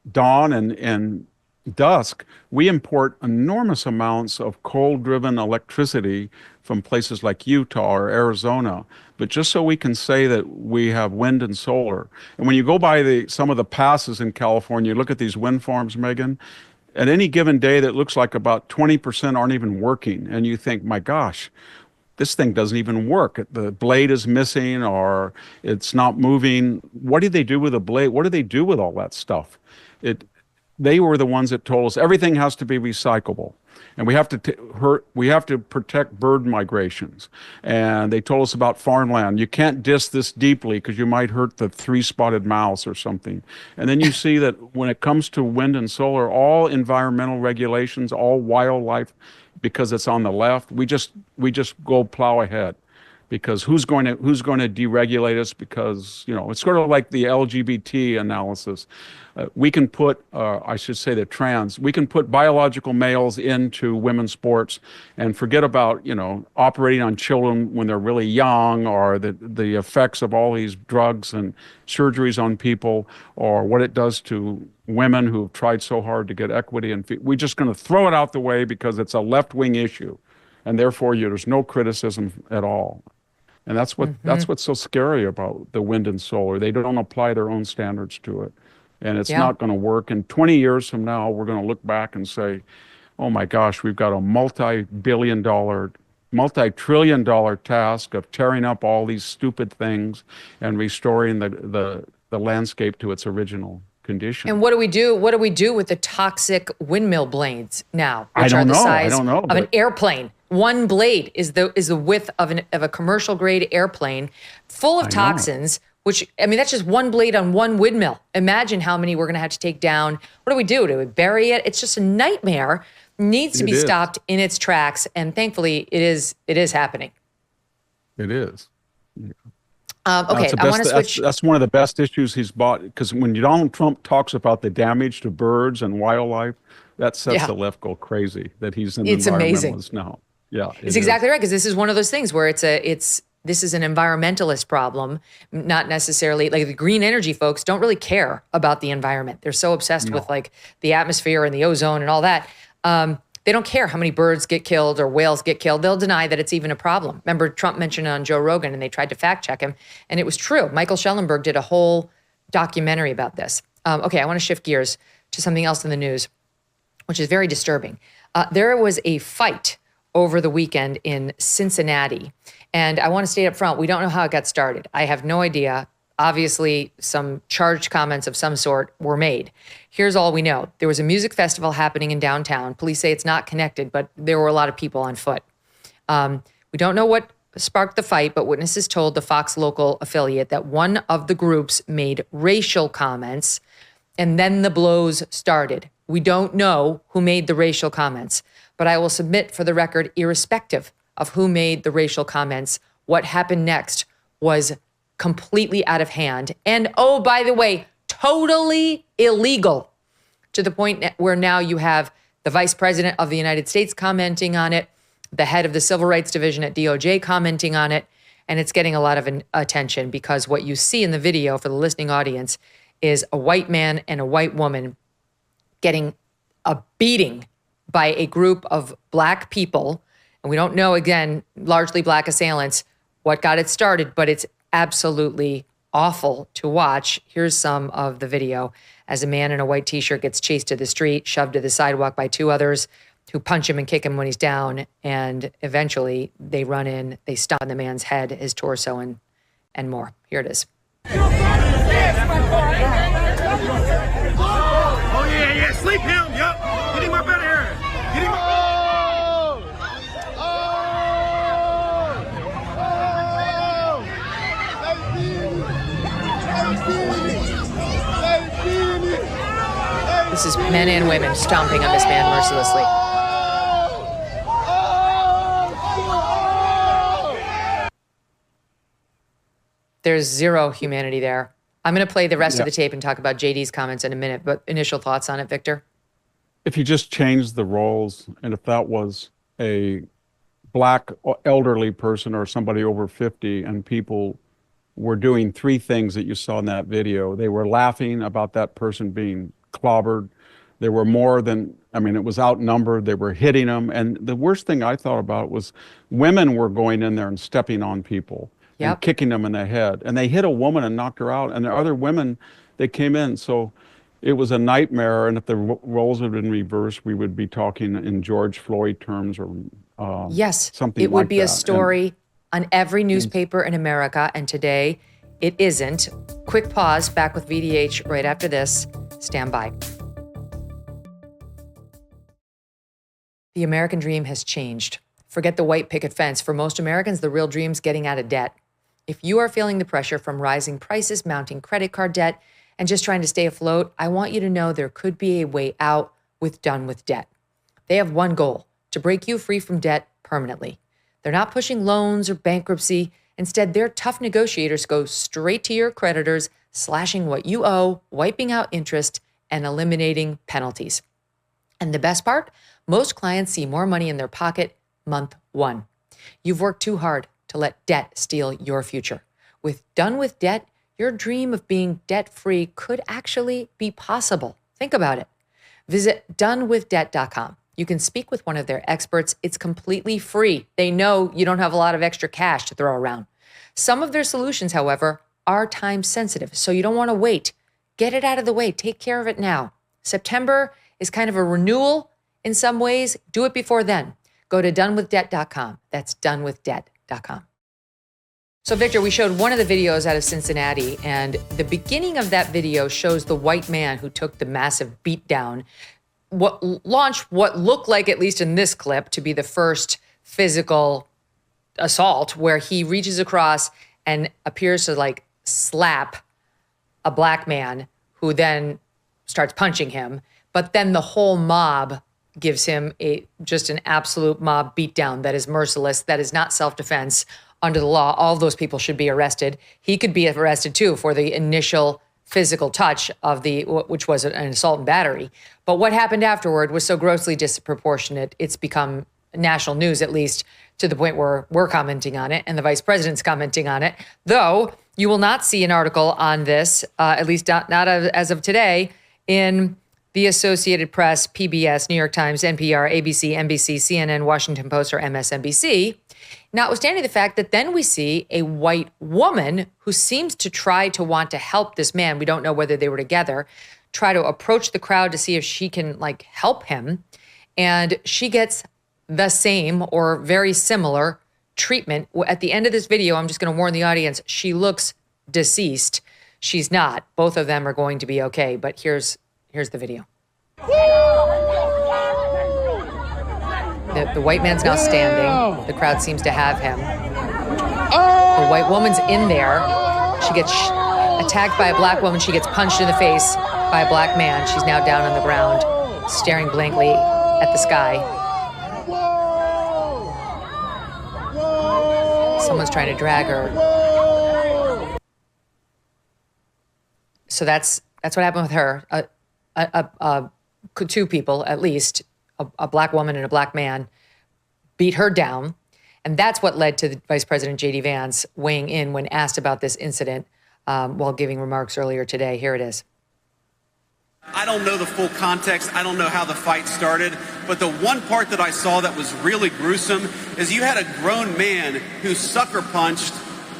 dawn and dusk, we import enormous amounts of coal-driven electricity from places like Utah or Arizona, but just so we can say that we have wind and solar. And when you go by some of the passes in California, look at these wind farms, Megyn, at any given day that looks like about 20% aren't even working. And you think, my gosh, this thing doesn't even work. The blade is missing or it's not moving. What do they do with the blade? What do they do with all that stuff? They were the ones that told us everything has to be recyclable. And we have to protect bird migrations. And they told us about farmland. You can't diss this deeply because you might hurt the three-spotted mouse or something. And then you see that when it comes to wind and solar, all environmental regulations, all wildlife, because it's on the left, we just go plow ahead. Because who's going to deregulate us? Because it's sort of like the LGBT analysis. We can put, I should say, we can put biological males into women's sports and forget about operating on children when they're really young, or the effects of all these drugs and surgeries on people, or what it does to women who've tried so hard to get equity. And we're just going to throw it out the way because it's a left-wing issue, and therefore there's no criticism at all. And that's what's so scary about the wind and solar. They don't apply their own standards to it. And it's not going to work. And 20 years from now, we're going to look back and say, oh my gosh, we've got a multi-trillion dollar task of tearing up all these stupid things and restoring the landscape to its original condition. And what do we do? What do we do with the toxic windmill blades now, which I are the don't size know, of an airplane? One blade is the width of a commercial grade airplane, full of toxins. Which, I mean, that's just one blade on one windmill. Imagine how many we're going to have to take down. What do? Do we bury it? It's just a nightmare. Needs to be stopped in its tracks, and thankfully, it is happening. It is. Okay, I want to switch. That's one of the best issues he's bought, because when Donald Trump talks about the damage to birds and wildlife, that sets the left go crazy. That he's an environmentalist now. Yeah, it's exactly right, because this is one of those things where this is an environmentalist problem, not necessarily like the green energy folks don't really care about the environment. They're so obsessed with like the atmosphere and the ozone and all that. They don't care how many birds get killed or whales get killed. They'll deny that it's even a problem. Remember, Trump mentioned it on Joe Rogan, and they tried to fact check him, and it was true. Michael Schellenberg did a whole documentary about this. Okay, I want to shift gears to something else in the news, which is very disturbing. There was a fight over the weekend in Cincinnati. And I want to state up front, we don't know how it got started. I have no idea. Obviously, some charged comments of some sort were made. Here's all we know. There was a music festival happening in downtown. Police say it's not connected, but there were a lot of people on foot. We don't know what sparked the fight, but witnesses told the Fox local affiliate that one of the groups made racial comments, and then the blows started. We don't know who made the racial comments, but I will submit for the record, irrespective of who made the racial comments, what happened next was completely out of hand. And oh, by the way, totally illegal, to the point where now you have the vice president of the United States commenting on it, the head of the civil rights division at DOJ commenting on it, and it's getting a lot of attention because what you see in the video for the listening audience is a white man and a white woman getting a beating by a group of black people. And we don't know, again, largely black assailants, what got it started, but it's absolutely awful to watch. Here's some of the video as a man in a white t-shirt gets chased to the street, shoved to the sidewalk by two others who punch him and kick him when he's down. And eventually they run in, they stomp on the man's head, his torso, and more. Here it is. Oh, yeah, sleep him, yup. Get him up out of here. Get him up. This is men and women stomping on this man mercilessly. There's zero humanity there. I'm going to play the rest of the tape and talk about JD's comments in a minute, but initial thoughts on it, Victor? If you just changed the roles, and if that was a black elderly person or somebody over 50, and people were doing three things that you saw in that video. They were laughing about that person being clobbered. They were more than, it was outnumbered. They were hitting them. And the worst thing I thought about was women were going in there and stepping on people and kicking them in the head. And they hit a woman and knocked her out. And the other women, they came in. So it was a nightmare. And if the roles had been reversed, we would be talking in George Floyd terms or Yes, something it would like be a that. story on every newspaper in America, and today it isn't. Quick pause, back with VDH right after this. Stand by. The American dream has changed. Forget the white picket fence. For most Americans, the real dream's getting out of debt. If you are feeling the pressure from rising prices, mounting credit card debt, and just trying to stay afloat, I want you to know there could be a way out with Done with Debt. They have one goal: to break you free from debt permanently. They're not pushing loans or bankruptcy. Instead, their tough negotiators go straight to your creditors, slashing what you owe, wiping out interest, and eliminating penalties. And the best part? Most clients see more money in their pocket month one. You've worked too hard to let debt steal your future. With Done with Debt, your dream of being debt-free could actually be possible. Think about it. Visit donewithdebt.com. You can speak with one of their experts. It's completely free. They know you don't have a lot of extra cash to throw around. Some of their solutions, however, are time sensitive, so you don't want to wait. Get it out of the way. Take care of it now. September is kind of a renewal in some ways. Do it before then. Go to donewithdebt.com. That's donewithdebt.com. So, Victor, we showed one of the videos out of Cincinnati, and the beginning of that video shows the white man who took the massive beatdown, what launched what looked like, at least in this clip, to be the first physical assault, where he reaches across and appears to like slap a black man who then starts punching him. But then the whole mob gives him just an absolute mob beatdown that is merciless, that is not self-defense. Under the law, all of those people should be arrested. He could be arrested too for the initial physical touch of which was an assault and battery. But what happened afterward was so grossly disproportionate, it's become national news, at least to the point where we're commenting on it and the vice president's commenting on it. Though you will not see an article on this, at least not as of today, in the Associated Press, PBS, New York Times, NPR, ABC, NBC, CNN, Washington Post, or MSNBC. Notwithstanding the fact that then we see a white woman who seems to try to want to help this man. We don't know whether they were together, try to approach the crowd to see if she can help him. And she gets the same or very similar treatment. At the end of this video, I'm just going to warn the audience, she looks deceased. She's not. Both of them are going to be okay. But here's the video. The white man's now standing. The crowd seems to have him. The white woman's in there. She gets attacked by a black woman. She gets punched in the face by a black man. She's now down on the ground, staring blankly at the sky. Someone's trying to drag her. So that's what happened with her. Two people, at least, a black woman and a black man, beat her down. And that's what led to the Vice President J.D. Vance weighing in when asked about this incident while giving remarks earlier today. Here it is. I don't know the full context. I don't know how the fight started. But the one part that I saw that was really gruesome is you had a grown man who sucker punched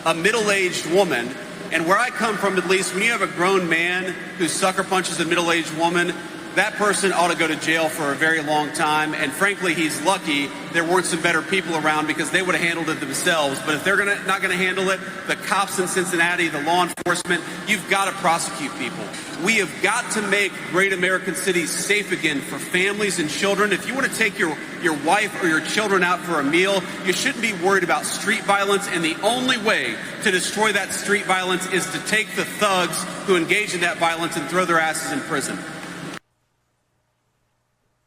a middle-aged woman. And where I come from, at least, when you have a grown man who sucker punches a middle-aged woman, that person ought to go to jail for a very long time. And frankly, he's lucky there weren't some better people around, because they would have handled it themselves. But if they're not going to handle it, the cops in Cincinnati, the law enforcement, you've got to prosecute people. We have got to make great American cities safe again for families and children. If you want to take your wife or your children out for a meal, you shouldn't be worried about street violence. And the only way to destroy that street violence is to take the thugs who engage in that violence and throw their asses in prison.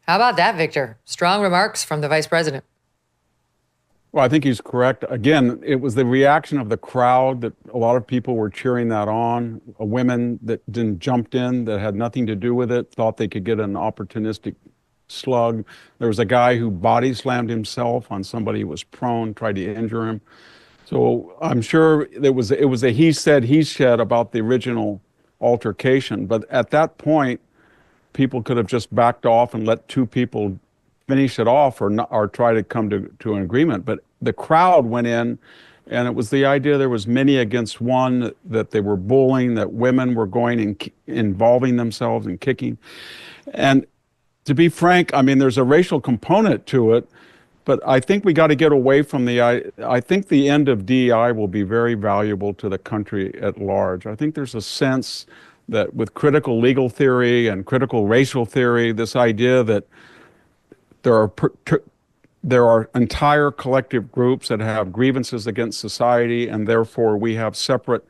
How about that, Victor? Strong remarks from the vice president. Well, I think he's correct. Again, it was the reaction of the crowd that a lot of people were cheering that on. Women that didn't jumped in, that had nothing to do with it, thought they could get an opportunistic slug. There was a guy who body slammed himself on somebody who was prone, tried to injure him. So I'm sure it was a he said, he said about the original altercation. But at that point, people could have just backed off and let two people finish it off or try to come to an agreement. But the crowd went in, and it was the idea there was many against one, that they were bullying, that women were going and involving themselves and kicking. And to be frank, I mean, there's a racial component to it, But I think we got to get away from I think the end of DEI will be very valuable to the country at large. I think there's a sense that with critical legal theory and critical racial theory, this idea that there are entire collective groups that have grievances against society, and therefore we have separate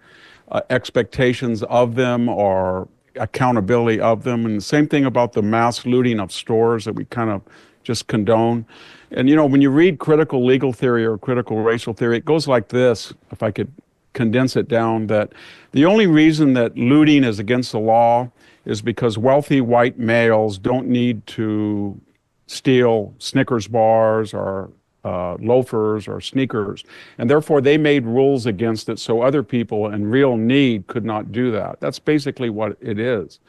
expectations of them or accountability of them. And the same thing about the mass looting of stores that we kind of just condone. And, you know, when you read critical legal theory or critical racial theory, it goes like this, if I could condense it down, that the only reason that looting is against the law is because wealthy white males don't need to steal Snickers bars or loafers or sneakers, and therefore they made rules against it so other people in real need could not do that. That's basically what it is.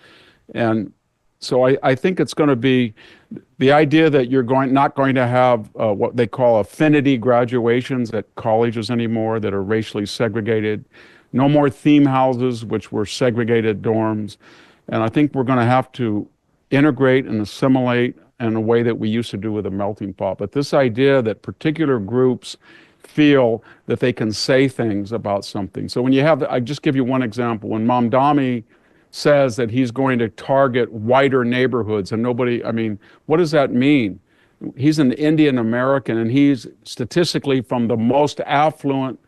And so I think it's going to be the idea that you're not going to have what they call affinity graduations at colleges anymore that are racially segregated, no more theme houses, which were segregated dorms. And I think we're going to have to integrate and assimilate in a way that we used to do with a melting pot. But this idea that particular groups feel that they can say things about something. So when you have, I just give you one example. When Mamdani says that he's going to target whiter neighborhoods and nobody, I mean, what does that mean? He's an Indian American and he's statistically from the most affluent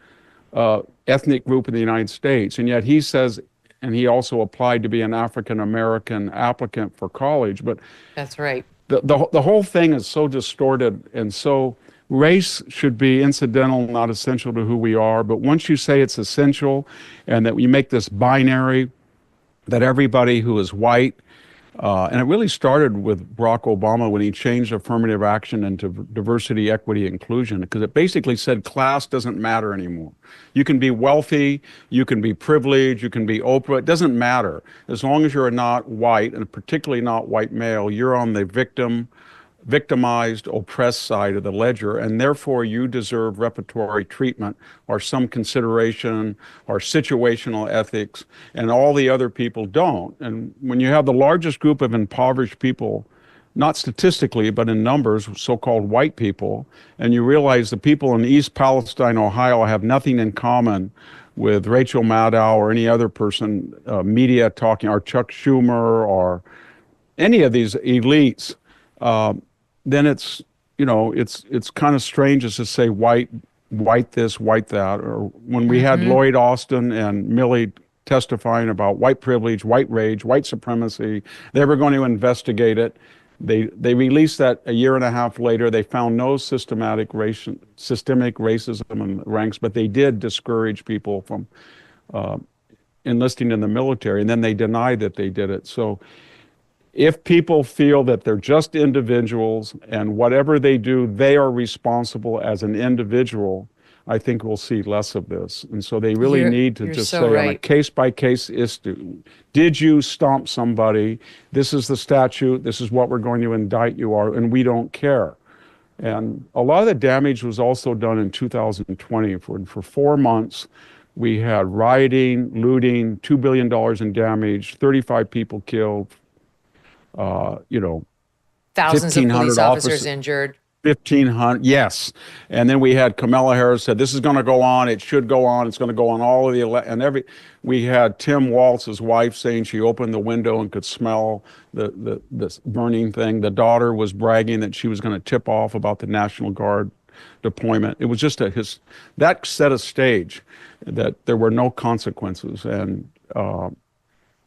ethnic group in the United States. And yet he says, and he also applied to be an African American applicant for college. But that's right. The whole thing is so distorted, and so race should be incidental, not essential to who we are. But once you say it's essential and that we make this binary, that everybody who is white, and it really started with Barack Obama when he changed affirmative action into diversity, equity, inclusion, because it basically said class doesn't matter anymore. You can be wealthy, you can be privileged, you can be Oprah, it doesn't matter. As long as you're not white, and particularly not white male, you're on the victimized, oppressed side of the ledger, and therefore you deserve repertory treatment or some consideration or situational ethics, and all the other people don't. And when you have the largest group of impoverished people, not statistically, but in numbers, so-called white people, and you realize the people in East Palestine, Ohio have nothing in common with Rachel Maddow or any other person, media talking, or Chuck Schumer or any of these elites, then it's, you know, it's kind of strange as to say white this, white that. Or when we had Lloyd Austin and Milley testifying about white privilege, white rage, white supremacy, they were going to investigate it. They released that a year and a half later. They found no systemic racism in the ranks, but they did discourage people from enlisting in the military, and then they denied that they did it. So if people feel that they're just individuals and whatever they do, they are responsible as an individual, I think we'll see less of this. And so they really need to just say on a case-by-case issue, did you stomp somebody? This is the statute. This is what we're going to indict you on, and we don't care. And a lot of the damage was also done in 2020. For 4 months, we had rioting, looting, $2 billion in damage, 35 people killed, you know, thousands of police officers injured. 1,500, yes. And then we had Kamala Harris said, this is going to go on, it should go on, it's going to go on all of the, we had Tim Walz's wife saying she opened the window and could smell the burning thing. The daughter was bragging that she was going to tip off about the National Guard deployment. It was just that set a stage that there were no consequences. And,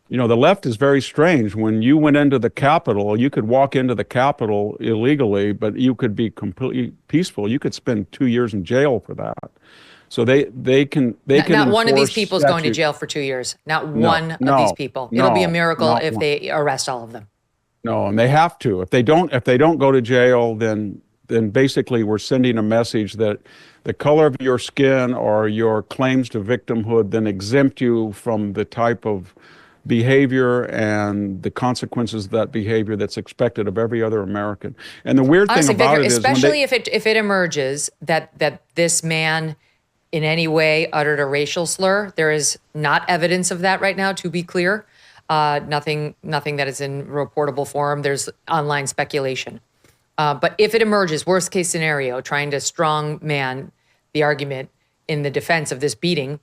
you know, the left is very strange. When you went into the Capitol, you could walk into the Capitol illegally, but you could be completely peaceful. You could spend 2 years in jail for that. So they can Not one of these people is going to jail for 2 years. Not one of these people. It'll be a miracle if they arrest all of them. No, and they have to. If they don't go to jail, then basically we're sending a message that the color of your skin or your claims to victimhood then exempt you from the type of behavior and the consequences of that behavior that's expected of every other American. And the weird thing about Victor, it is, especially if it emerges that this man in any way uttered a racial slur, there is not evidence of that right now, to be clear. Nothing that is in reportable form. There's online speculation. But if it emerges, worst case scenario, trying to strong man the argument in the defense of this beating,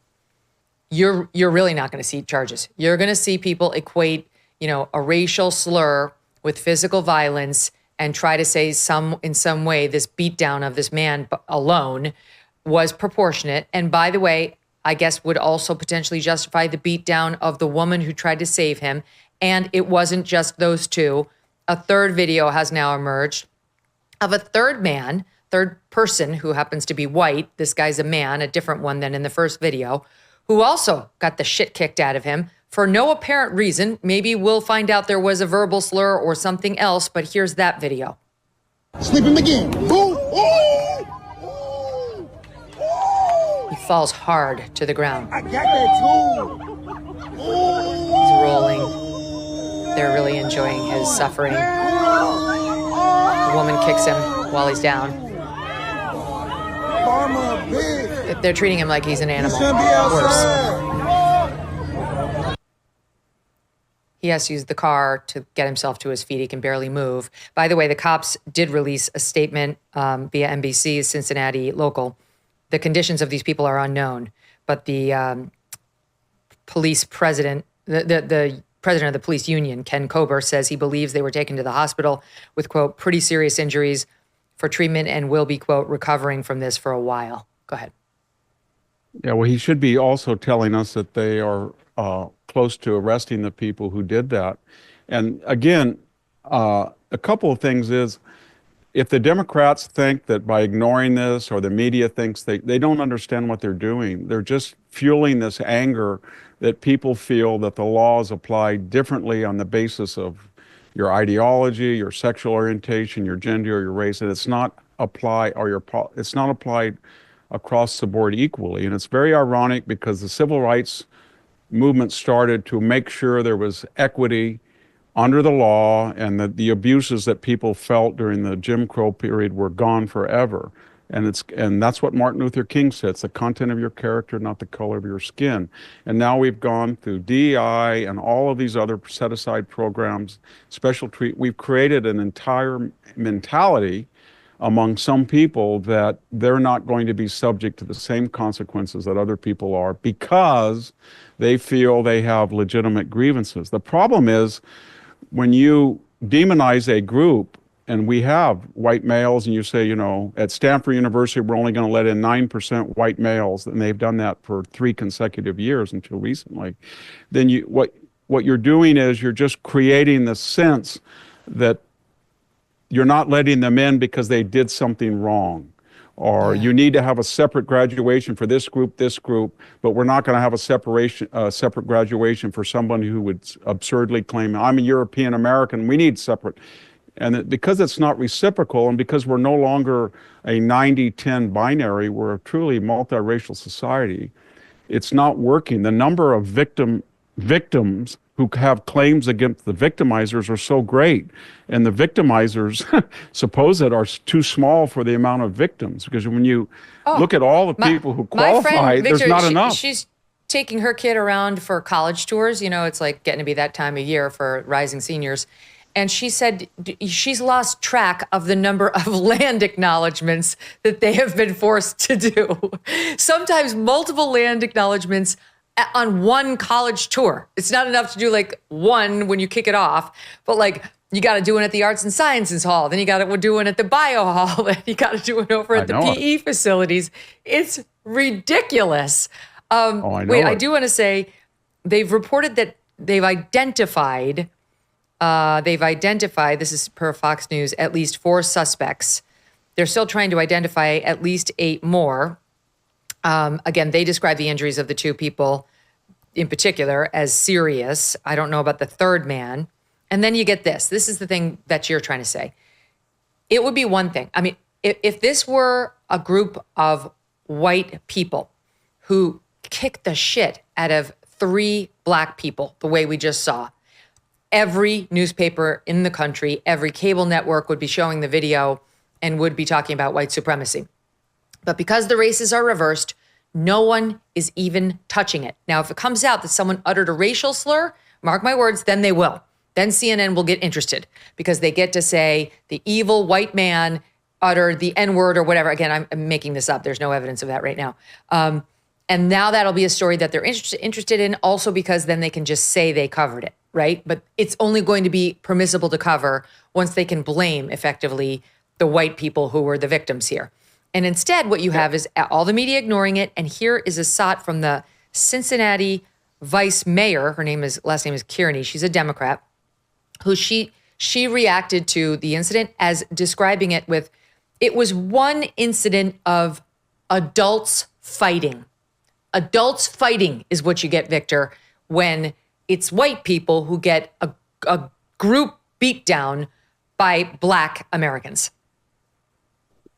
you're really not going to see charges. You're going to see people equate, a racial slur with physical violence and try to say in some way this beatdown of this man alone was proportionate. And by the way, I guess would also potentially justify the beatdown of the woman who tried to save him. And it wasn't just those two. A third video has now emerged of a third person who happens to be white. This guy's a man, a different one than in the first video, who also got the shit kicked out of him for no apparent reason. Maybe we'll find out there was a verbal slur or something else, but here's that video. Sleeping again. Boom. He falls hard to the ground. I got that too. He's rolling. They're really enjoying his suffering. The woman kicks him while he's down. They're treating him like he's an animal. Worse. He has to use the car to get himself to his feet. He can barely move. By the way, the cops did release a statement via NBC's Cincinnati local. The conditions of these people are unknown, but the police president, the president of the police union, Ken Colbert, says he believes they were taken to the hospital with, quote, pretty serious injuries for treatment and will be, quote, recovering from this for a while. Go ahead. Yeah, well, he should be also telling us that they are close to arresting the people who did that. And again, a couple of things is, if the Democrats think that by ignoring this, or the media thinks they don't understand what they're doing, they're just fueling this anger that people feel that the law is applied differently on the basis of your ideology, your sexual orientation, your gender, or your race, and it's not applied, it's not applied across the board equally. And it's very ironic because the civil rights movement started to make sure there was equity under the law, and that the abuses that people felt during the Jim Crow period were gone forever. And that's what Martin Luther King said. It's the content of your character, not the color of your skin. And now we've gone through DEI and all of these other set-aside programs, special treat. We've created an entire mentality among some people that they're not going to be subject to the same consequences that other people are because they feel they have legitimate grievances. The problem is, when you demonize a group, and we have white males, and you say, at Stanford University, we're only going to let in 9% white males, and they've done that for 3 consecutive years until recently, then what you're doing is you're just creating the sense that you're not letting them in because they did something wrong. Or you need to have a separate graduation for this group, but we're not going to have a separate graduation for someone who would absurdly claim, I'm a European American, we need separate. And because it's not reciprocal, and because we're no longer a 90-10 binary, we're a truly multiracial society, it's not working. The number of victims who have claims against the victimizers are so great, and the victimizers supposed are too small for the amount of victims, because when you look at all the people who qualify, Victor, there's not enough. She's taking her kid around for college tours. It's like getting to be that time of year for rising seniors. And she said she's lost track of the number of land acknowledgements that they have been forced to do. Sometimes multiple land acknowledgements on one college tour. It's not enough to do like one when you kick it off, but like you got to do one at the Arts and Sciences Hall, then you got to do one at the Bio Hall, then you got to do it over at the PE facilities. It's ridiculous. I do want to say they've reported that they've identified, this is per Fox News, at least 4 suspects. They're still trying to identify at least 8 more. Again, they describe the injuries of the 2 people in particular as serious. I don't know about the third man. And then you get this. This is the thing that you're trying to say. It would be one thing. I mean, if this were a group of white people who kicked the shit out of 3 black people, the way we just saw, every newspaper in the country, every cable network would be showing the video and would be talking about white supremacy. But because the races are reversed, no one is even touching it. Now, if it comes out that someone uttered a racial slur, mark my words, then they will. Then CNN will get interested because they get to say the evil white man uttered the N-word or whatever. Again, I'm making this up. There's no evidence of that right now. And now that'll be a story that they're interested in also because then they can just say they covered it, right? But it's only going to be permissible to cover once they can blame effectively the white people who were the victims here. And instead, what you have is all the media ignoring it. And here is a shot from the Cincinnati vice mayor. Her last name is Kearney. She's a Democrat who she reacted to the incident as describing it with, it was one incident of adults fighting. Adults fighting is what you get, Victor, when it's white people who get a group beat down by Black Americans.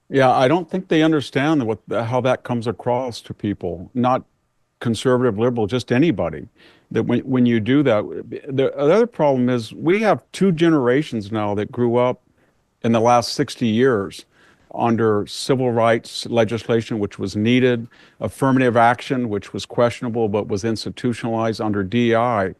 Yeah, I don't think they understand how that comes across to people, not conservative, liberal, just anybody. That when you do that, the other problem is we have two generations now that grew up in the last 60 years under civil rights legislation, which was needed, affirmative action, which was questionable but was institutionalized under DEI.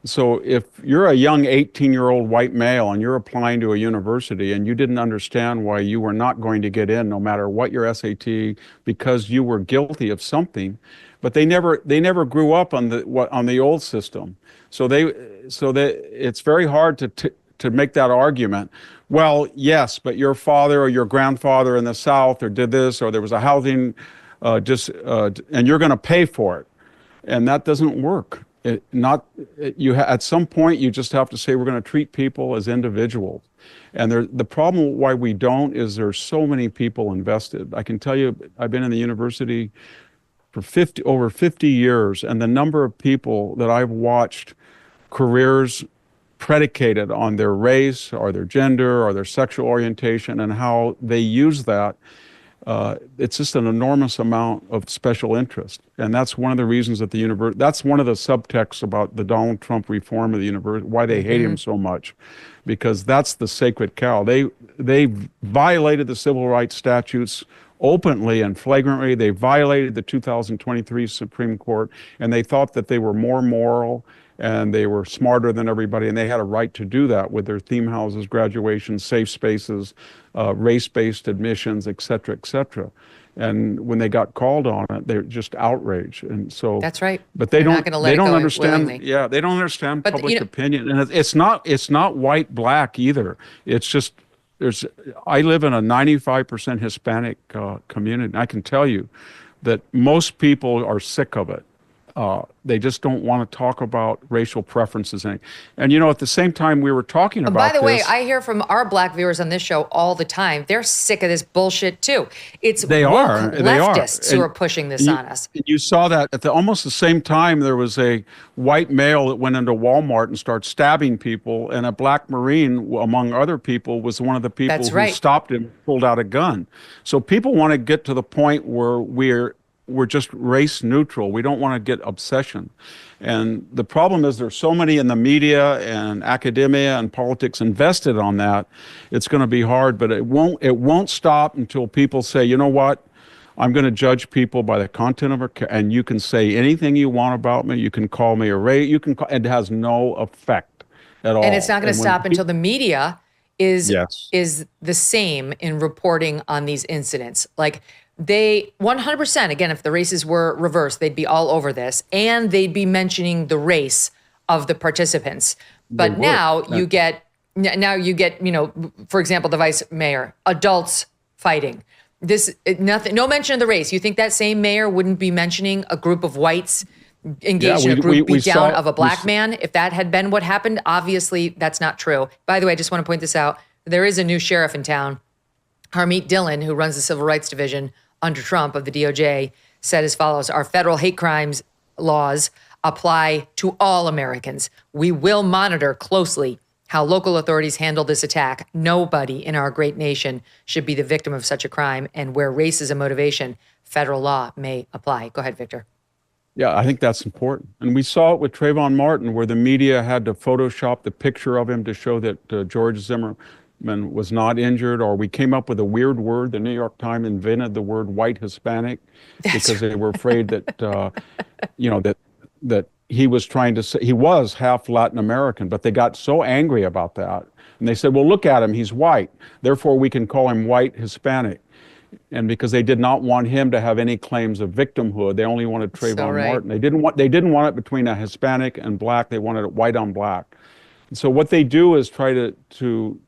So if you're a young 18-year-old white male and you're applying to a university and you didn't understand why you were not going to get in no matter what your SAT because you were guilty of something, but they never grew up on the old system. So it's very hard to make that argument. Well, yes, but your father or your grandfather in the South or did this or there was a housing and you're going to pay for it, and that doesn't work. At some point you just have to say we're going to treat people as individuals, and the problem why we don't is there's so many people invested. I can tell you, I've been in the university for over 50 years, and the number of people that I've watched careers predicated on their race or their gender or their sexual orientation and how they use that. It's just an enormous amount of special interest. And that's one of the reasons that that's one of the subtexts about the Donald Trump reform of the university, why they hate him so much, because that's the sacred cow. They violated the civil rights statutes openly and flagrantly. They violated the 2023 Supreme Court, and they thought that they were more moral and they were smarter than everybody, and they had a right to do that with their theme houses, graduations, safe spaces, race-based admissions, et cetera, et cetera. And when they got called on it, they're just outraged. And so that's right. But they don't understand. Willingly. Yeah, they don't understand public opinion, and it's not white black either. It's just I live in a 95% Hispanic community, and I can tell you that most people are sick of it. They just don't want to talk about racial preferences. And at the same time we were talking about by the way, I hear from our Black viewers on this show all the time. They're sick of this bullshit too. It's leftists who are pushing this on us. You saw that at almost the same time there was a white male that went into Walmart and started stabbing people, and a Black Marine, among other people, was one of the people who stopped him, pulled out a gun. So people want to get to the point where we're just race neutral. We don't want to get obsession. And the problem is there's so many in the media and academia and politics invested on that. It's going to be hard, but it won't stop until people say, you know what? I'm going to judge people by the content of and you can say anything you want about me. You can call me a race. It has no effect at all. And it's not going to stop until the media is the same in reporting on these incidents. Like, they 100%, again, if the races were reversed, they'd be all over this, and they'd be mentioning the race of the participants. But now you get, for example, the vice mayor, adults fighting. No mention of the race. You think that same mayor wouldn't be mentioning a group of whites engaged in a group beatdown of a Black man? If that had been what happened, obviously that's not true. By the way, I just want to point this out. There is a new sheriff in town. Harmeet Dillon, who runs the Civil Rights Division under Trump of the DOJ, said as follows: our federal hate crimes laws apply to all Americans. We will monitor closely how local authorities handle this attack. Nobody in our great nation should be the victim of such a crime, and where race is a motivation, federal law may apply. Go ahead, Victor. Yeah, I think that's important. And we saw it with Trayvon Martin, where the media had to Photoshop the picture of him to show that George Zimmerman was not injured, or we came up with a weird word. The New York Times invented the word white Hispanic because they were afraid that, that he was trying to say he was half Latin American, but they got so angry about that. And they said, well, look at him, he's white. Therefore, we can call him white Hispanic. And because they did not want him to have any claims of victimhood, they only wanted Trayvon Martin. They didn't want it between a Hispanic and black. They wanted it white on black. And so what they do is try to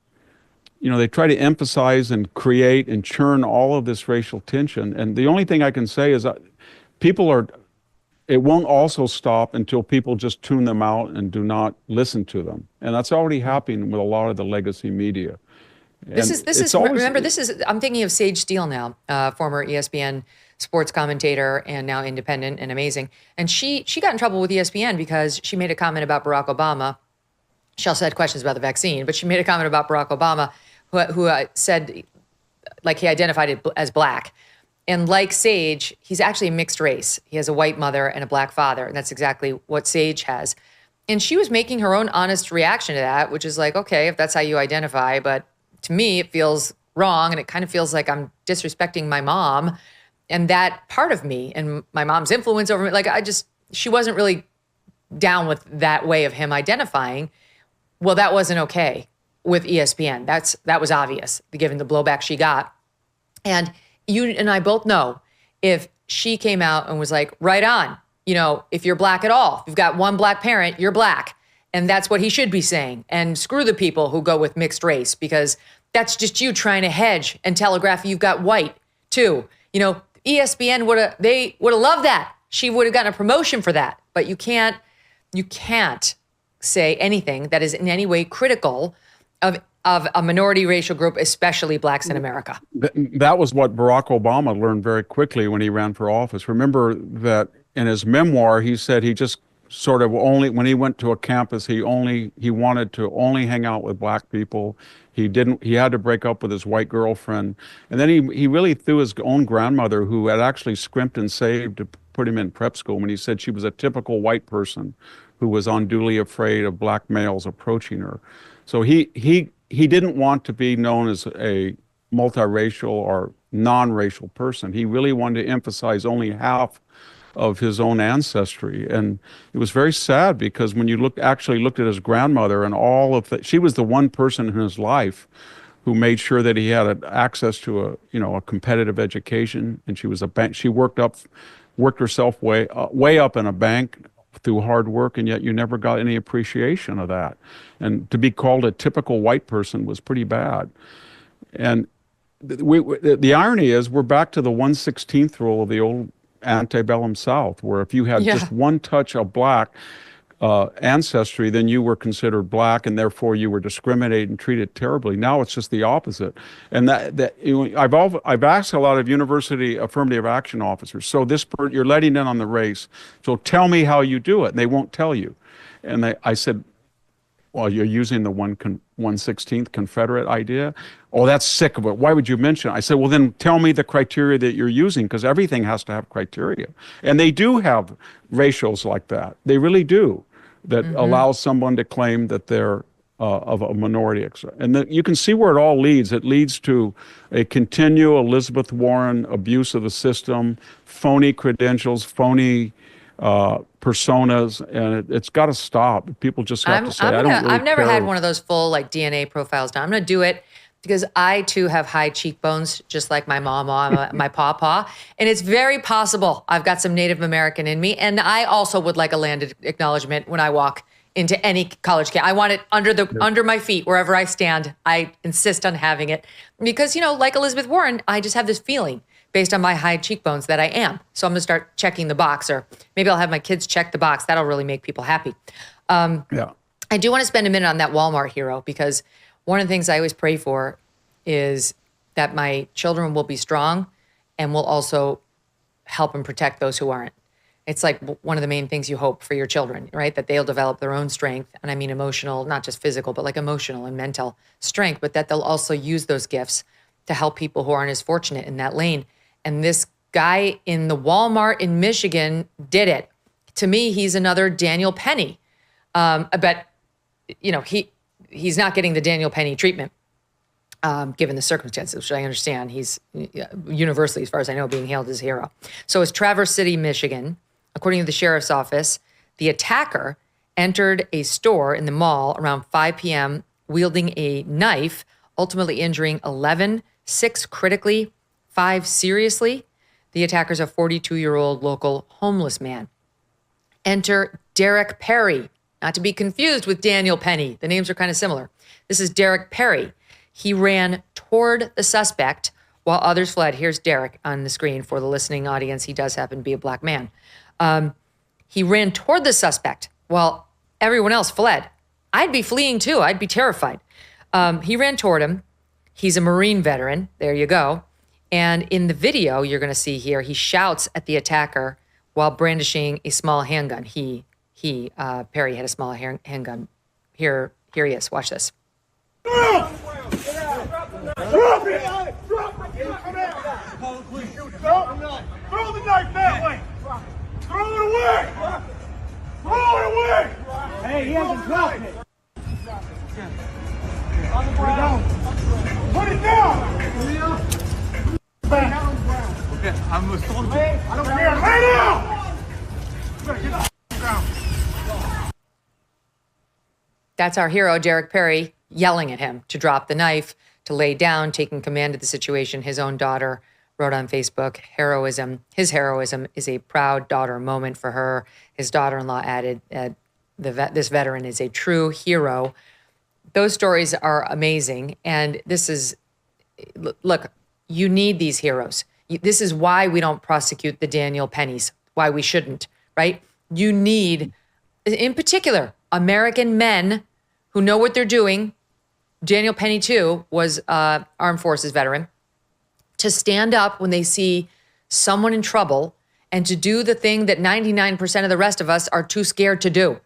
they try to emphasize and create and churn all of this racial tension. And the only thing I can say is that it won't also stop until people just tune them out and do not listen to them. And that's already happening with a lot of the legacy media. I'm thinking of Sage Steele now, former ESPN sports commentator and now independent and amazing. And she got in trouble with ESPN because she made a comment about Barack Obama. She also had questions about the vaccine, but she made a comment about Barack Obama who said, like, he identified it as black. And like Sage, he's actually a mixed race. He has a white mother and a black father, and that's exactly what Sage has. And she was making her own honest reaction to that, which is like, okay, if that's how you identify, but to me, it feels wrong, and it kind of feels like I'm disrespecting my mom and that part of me and my mom's influence over me. Like, she wasn't really down with that way of him identifying. Well, that wasn't okay with ESPN. That was obvious, given the blowback she got. And you and I both know if she came out and was like, right on, if you're black at all, if you've got one black parent, you're black. And that's what he should be saying. And screw the people who go with mixed race, because that's just you trying to hedge and telegraph you've got white too. ESPN would have loved that. She would have gotten a promotion for that. But you can't say anything that is in any way critical of a minority racial group, especially blacks in America. That was what Barack Obama learned very quickly when he ran for office. Remember that in his memoir, he said he just sort of when he went to a campus, he wanted to only hang out with black people. He had to break up with his white girlfriend. And then he really threw his own grandmother, who had actually scrimped and saved to put him in prep school, when he said she was a typical white person who was unduly afraid of black males approaching her. So he didn't want to be known as a multiracial or non-racial person. He really wanted to emphasize only half of his own ancestry. And it was very sad, because when you actually looked at his grandmother and all of that, she was the one person in his life who made sure that he had access to a competitive education. And she was she worked herself way up in a bank through hard work, and yet you never got any appreciation of that. And to be called a typical white person was pretty bad. And the irony is, we're back to the 1/16th rule of the old antebellum South, where if you had just one touch of black ancestry, then you were considered black, and therefore you were discriminated and treated terribly. Now it's just the opposite. And I've asked a lot of university affirmative action officers, so you're letting in on the race, so tell me how you do it. And they won't tell you. And I said, well, you're using the 1/16th Confederate idea. Oh, that's sick of it. Why would you mention it? I said, well, then tell me the criteria that you're using, because everything has to have criteria. And they do have ratios like that. They really do, that allows someone to claim that they're of a minority. And you can see where it all leads. It leads to a continual Elizabeth Warren abuse of the system, phony credentials, phony personas, and it's got to stop. People just have to say, I've never had one of those full DNA profiles done. I'm going to do it because I too have high cheekbones, just like my mama, my pawpaw. And it's very possible I've got some Native American in me. And I also would like a landed acknowledgement when I walk into any college campus. I want it under my feet, wherever I stand. I insist on having it because, like Elizabeth Warren, I just have this feeling based on my high cheekbones that I am. So I'm going to start checking the box, or maybe I'll have my kids check the box. That'll really make people happy. I do want to spend a minute on that Walmart hero, because one of the things I always pray for is that my children will be strong and will also help and protect those who aren't. It's like one of the main things you hope for your children, right? That they'll develop their own strength. And I mean emotional, not just physical, but like emotional and mental strength, but that they'll also use those gifts to help people who aren't as fortunate in that lane. And this guy in the Walmart in Michigan did it. To me, he's another Daniel Penny. But, he's not getting the Daniel Penny treatment, given the circumstances, which I understand. He's universally, as far as I know, being hailed as a hero. So it's Traverse City, Michigan. According to the sheriff's office, The attacker entered a store in the mall around 5 p.m. wielding a knife, ultimately injuring 11, 6 critically, 5 seriously. The attacker's a 42-year-old local homeless man. Enter Derrick Perry, not to be confused with Daniel Penny. The names are kind of similar. This is Derrick Perry. He ran toward the suspect while others fled. Here's Derrick on the screen for the listening audience. He does happen to be a black man. He ran toward the suspect while everyone else fled. I'd be fleeing too. I'd be terrified. He ran toward him. He's a Marine veteran. There you go. And in the video you're going to see here, he shouts at the attacker while brandishing a small handgun. Perry had a small handgun. Here he is. Watch this. Drop it! Throw the knife that way! Throw it away! Throw it away! Hey, he hasn't dropped it. On the ground. Put it down! Okay, I'm responsible. I don't care. Lay down! You gotta get off the ground. That's our hero, Derrick Perry, yelling at him to drop the knife, to lay down, taking command of the situation. His own daughter wrote on Facebook, his heroism is a proud daughter moment for her. His daughter-in-law added, this veteran is a true hero. Those stories are amazing. And this is, look, you need these heroes. This is why we don't prosecute the Daniel Pennies, why we shouldn't, right? You need, in particular, American men who know what they're doing. Daniel Penny, too, was an armed forces veteran, to stand up when they see someone in trouble and to do the thing that 99% of the rest of us are too scared to do.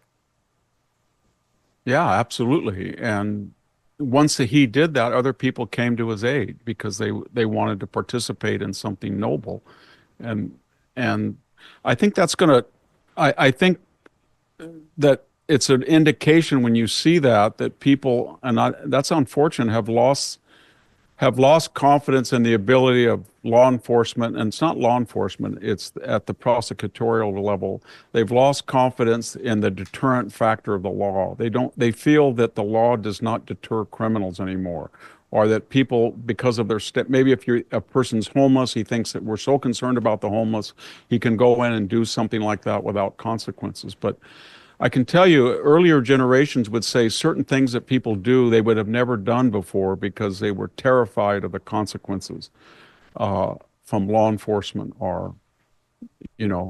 Yeah, absolutely. And once he did that, other people came to his aid because they wanted to participate in something noble. And I think that's going to, I think that it's an indication when you see that people, and that's unfortunate, have lost confidence in the ability of law enforcement. And it's not law enforcement, it's at the prosecutorial level. They've lost confidence in the deterrent factor of the law. They feel that the law does not deter criminals anymore, or that people, because of their maybe if a person's homeless, he thinks that we're so concerned about the homeless, he can go in and do something like that without consequences. But I can tell you, earlier generations would say certain things that people do they would have never done before because they were terrified of the consequences from law enforcement. Or,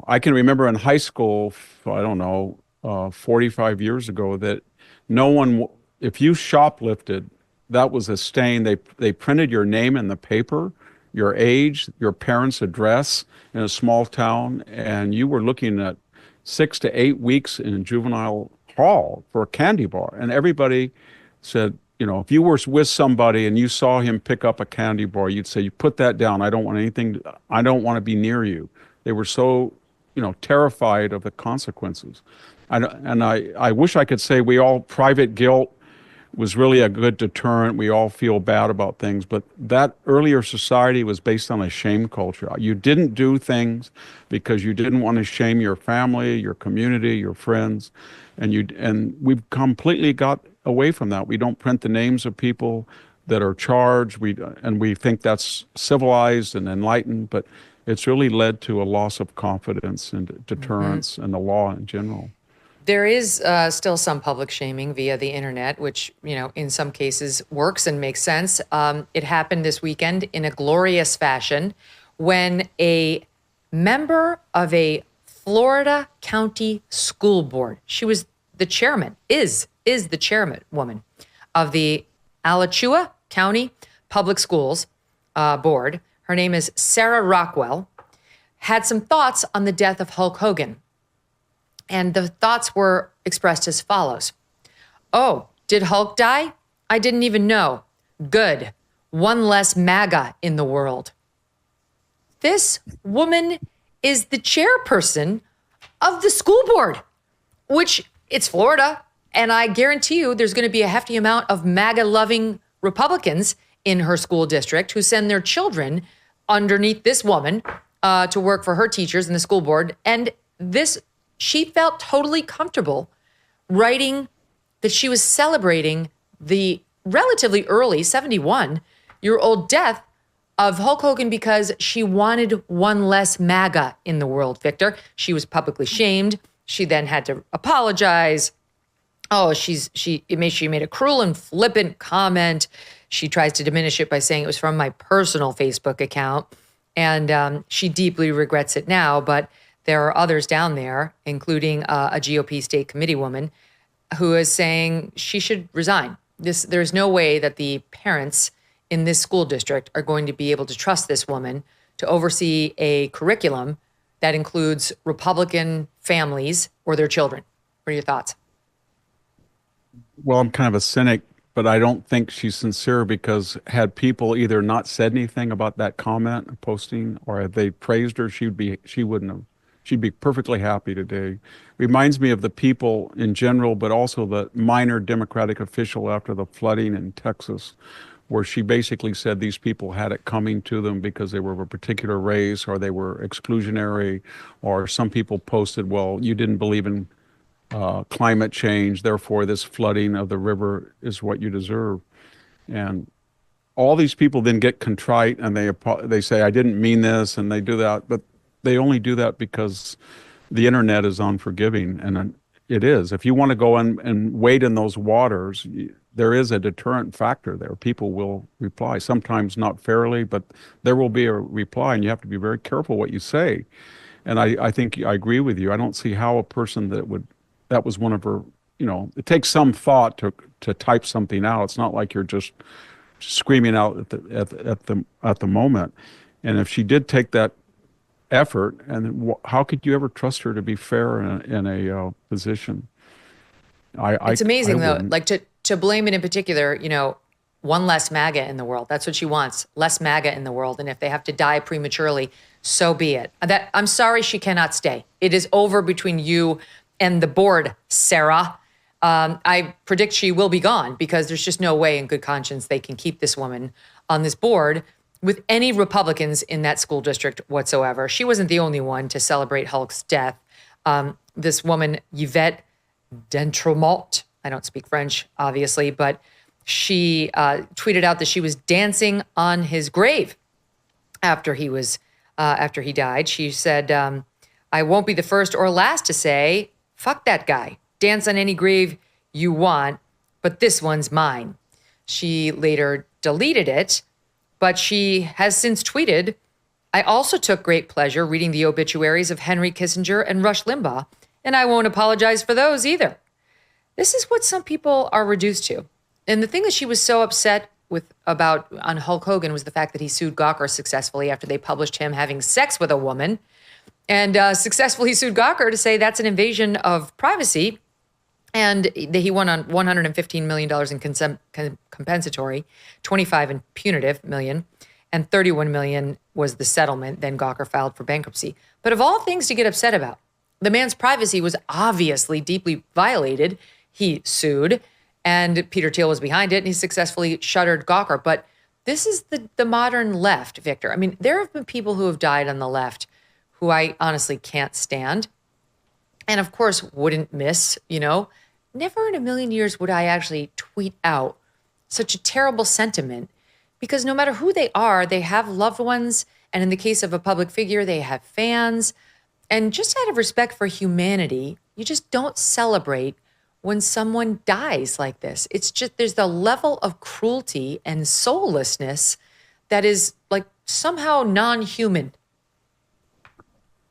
I can remember in high school, 45 years ago, that no one, if you shoplifted, that was a stain. They printed your name in the paper, your age, your parents' address in a small town, and you were looking at 6 to 8 weeks in juvenile hall for a candy bar. And everybody said, if you were with somebody and you saw him pick up a candy bar, you'd say, you put that down. I don't want to be near you. They were so, terrified of the consequences. I wish I could say private guilt was really a good deterrent. We all feel bad about things, but that earlier society was based on a shame culture. You didn't do things because you didn't want to shame your family, your community, your friends, and we've completely got away from that. We don't print the names of people that are charged. We think that's civilized and enlightened, but it's really led to a loss of confidence and deterrence and the law in general. There is still some public shaming via the internet, which, in some cases works and makes sense. It happened this weekend in a glorious fashion when a member of a Florida county school board, she was the chairman, is the chairwoman of the Alachua County Public Schools Board. Her name is Sarah Rockwell, had some thoughts on the death of Hulk Hogan. And the thoughts were expressed as follows. Oh, did Hulk die? I didn't even know. Good. One less MAGA in the world. This woman is the chairperson of the school board, which it's Florida. And I guarantee you there's going to be a hefty amount of MAGA-loving Republicans in her school district who send their children underneath this woman to work for her teachers in the school board. And this she felt totally comfortable writing that she was celebrating the relatively early 71-year-old death of Hulk Hogan because she wanted one less MAGA in the world, Victor. She was publicly shamed. She then had to apologize. Oh, she made a cruel and flippant comment. She tries to diminish it by saying it was from my personal Facebook account. And she deeply regrets it now. But there are others down there, including a GOP state committee woman, who is saying she should resign. There's no way that the parents in this school district are going to be able to trust this woman to oversee a curriculum that includes Republican families or their children. What are your thoughts? Well, I'm kind of a cynic, but I don't think she's sincere, because had people either not said anything about that comment posting, or had they praised her, she'd be perfectly happy today. Reminds me of the people in general, but also the minor Democratic official after the flooding in Texas, where she basically said these people had it coming to them because they were of a particular race, or they were exclusionary, or some people posted, well, you didn't believe in climate change, therefore this flooding of the river is what you deserve. And all these people then get contrite and they say, I didn't mean this, and they do that, but they only do that because the internet is unforgiving, and it is. If you want to go and wade in those waters, there is a deterrent factor there. People will reply, sometimes not fairly, but there will be a reply, and you have to be very careful what you say. And I think I agree with you. I don't see how a person that was one of her, it takes some thought to type something out. It's not like you're just screaming out at the moment. And if she did take that effort, and how could you ever trust her to be fair in a position? It's amazing though, like to blame it in particular, one less MAGA in the world. That's what she wants, less MAGA in the world. And if they have to die prematurely, so be it. I'm sorry she cannot stay. It is over between you and the board, Sarah. I predict she will be gone, because there's just no way in good conscience they can keep this woman on this board with any Republicans in that school district whatsoever. She wasn't the only one to celebrate Hulk's death. This woman, Yvette Dentremont, I don't speak French, obviously, but she tweeted out that she was dancing on his grave after he died. She said, I won't be the first or last to say, fuck that guy. Dance on any grave you want, but this one's mine. She later deleted it, but she has since tweeted, I also took great pleasure reading the obituaries of Henry Kissinger and Rush Limbaugh, and I won't apologize for those either. This is what some people are reduced to. And the thing that she was so upset about on Hulk Hogan was the fact that he sued Gawker successfully after they published him having sex with a woman, and successfully sued Gawker to say that's an invasion of privacy. And he won on $115 million in compensatory, 25 in punitive million, and 31 million was the settlement. Then Gawker filed for bankruptcy. But of all things to get upset about, the man's privacy was obviously deeply violated. He sued, and Peter Thiel was behind it, and he successfully shuttered Gawker. But this is the modern left, Victor. I mean, there have been people who have died on the left who I honestly can't stand, and of course wouldn't miss, never in a million years would I actually tweet out such a terrible sentiment, because no matter who they are, they have loved ones. And in the case of a public figure, they have fans. And just out of respect for humanity, you just don't celebrate when someone dies like this. It's just, there's the level of cruelty and soullessness that is like somehow non-human.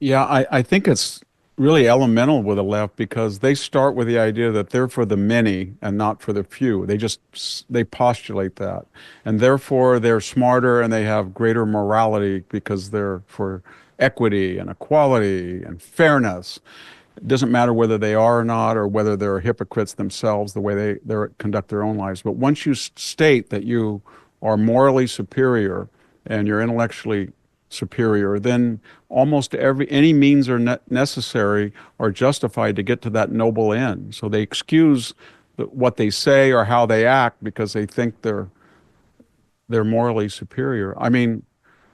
Yeah, I think it's really elemental with the left, because they start with the idea that they're for the many and not for the few. They postulate that, and therefore they're smarter and they have greater morality because they're for equity and equality and fairness. It doesn't matter whether they are or not, or whether they're hypocrites themselves, the way they conduct their own lives. But once you state that you are morally superior and you're intellectually superior, then almost any means are necessary or justified to get to that noble end. So they excuse what they say or how they act because they think they're morally superior. I mean,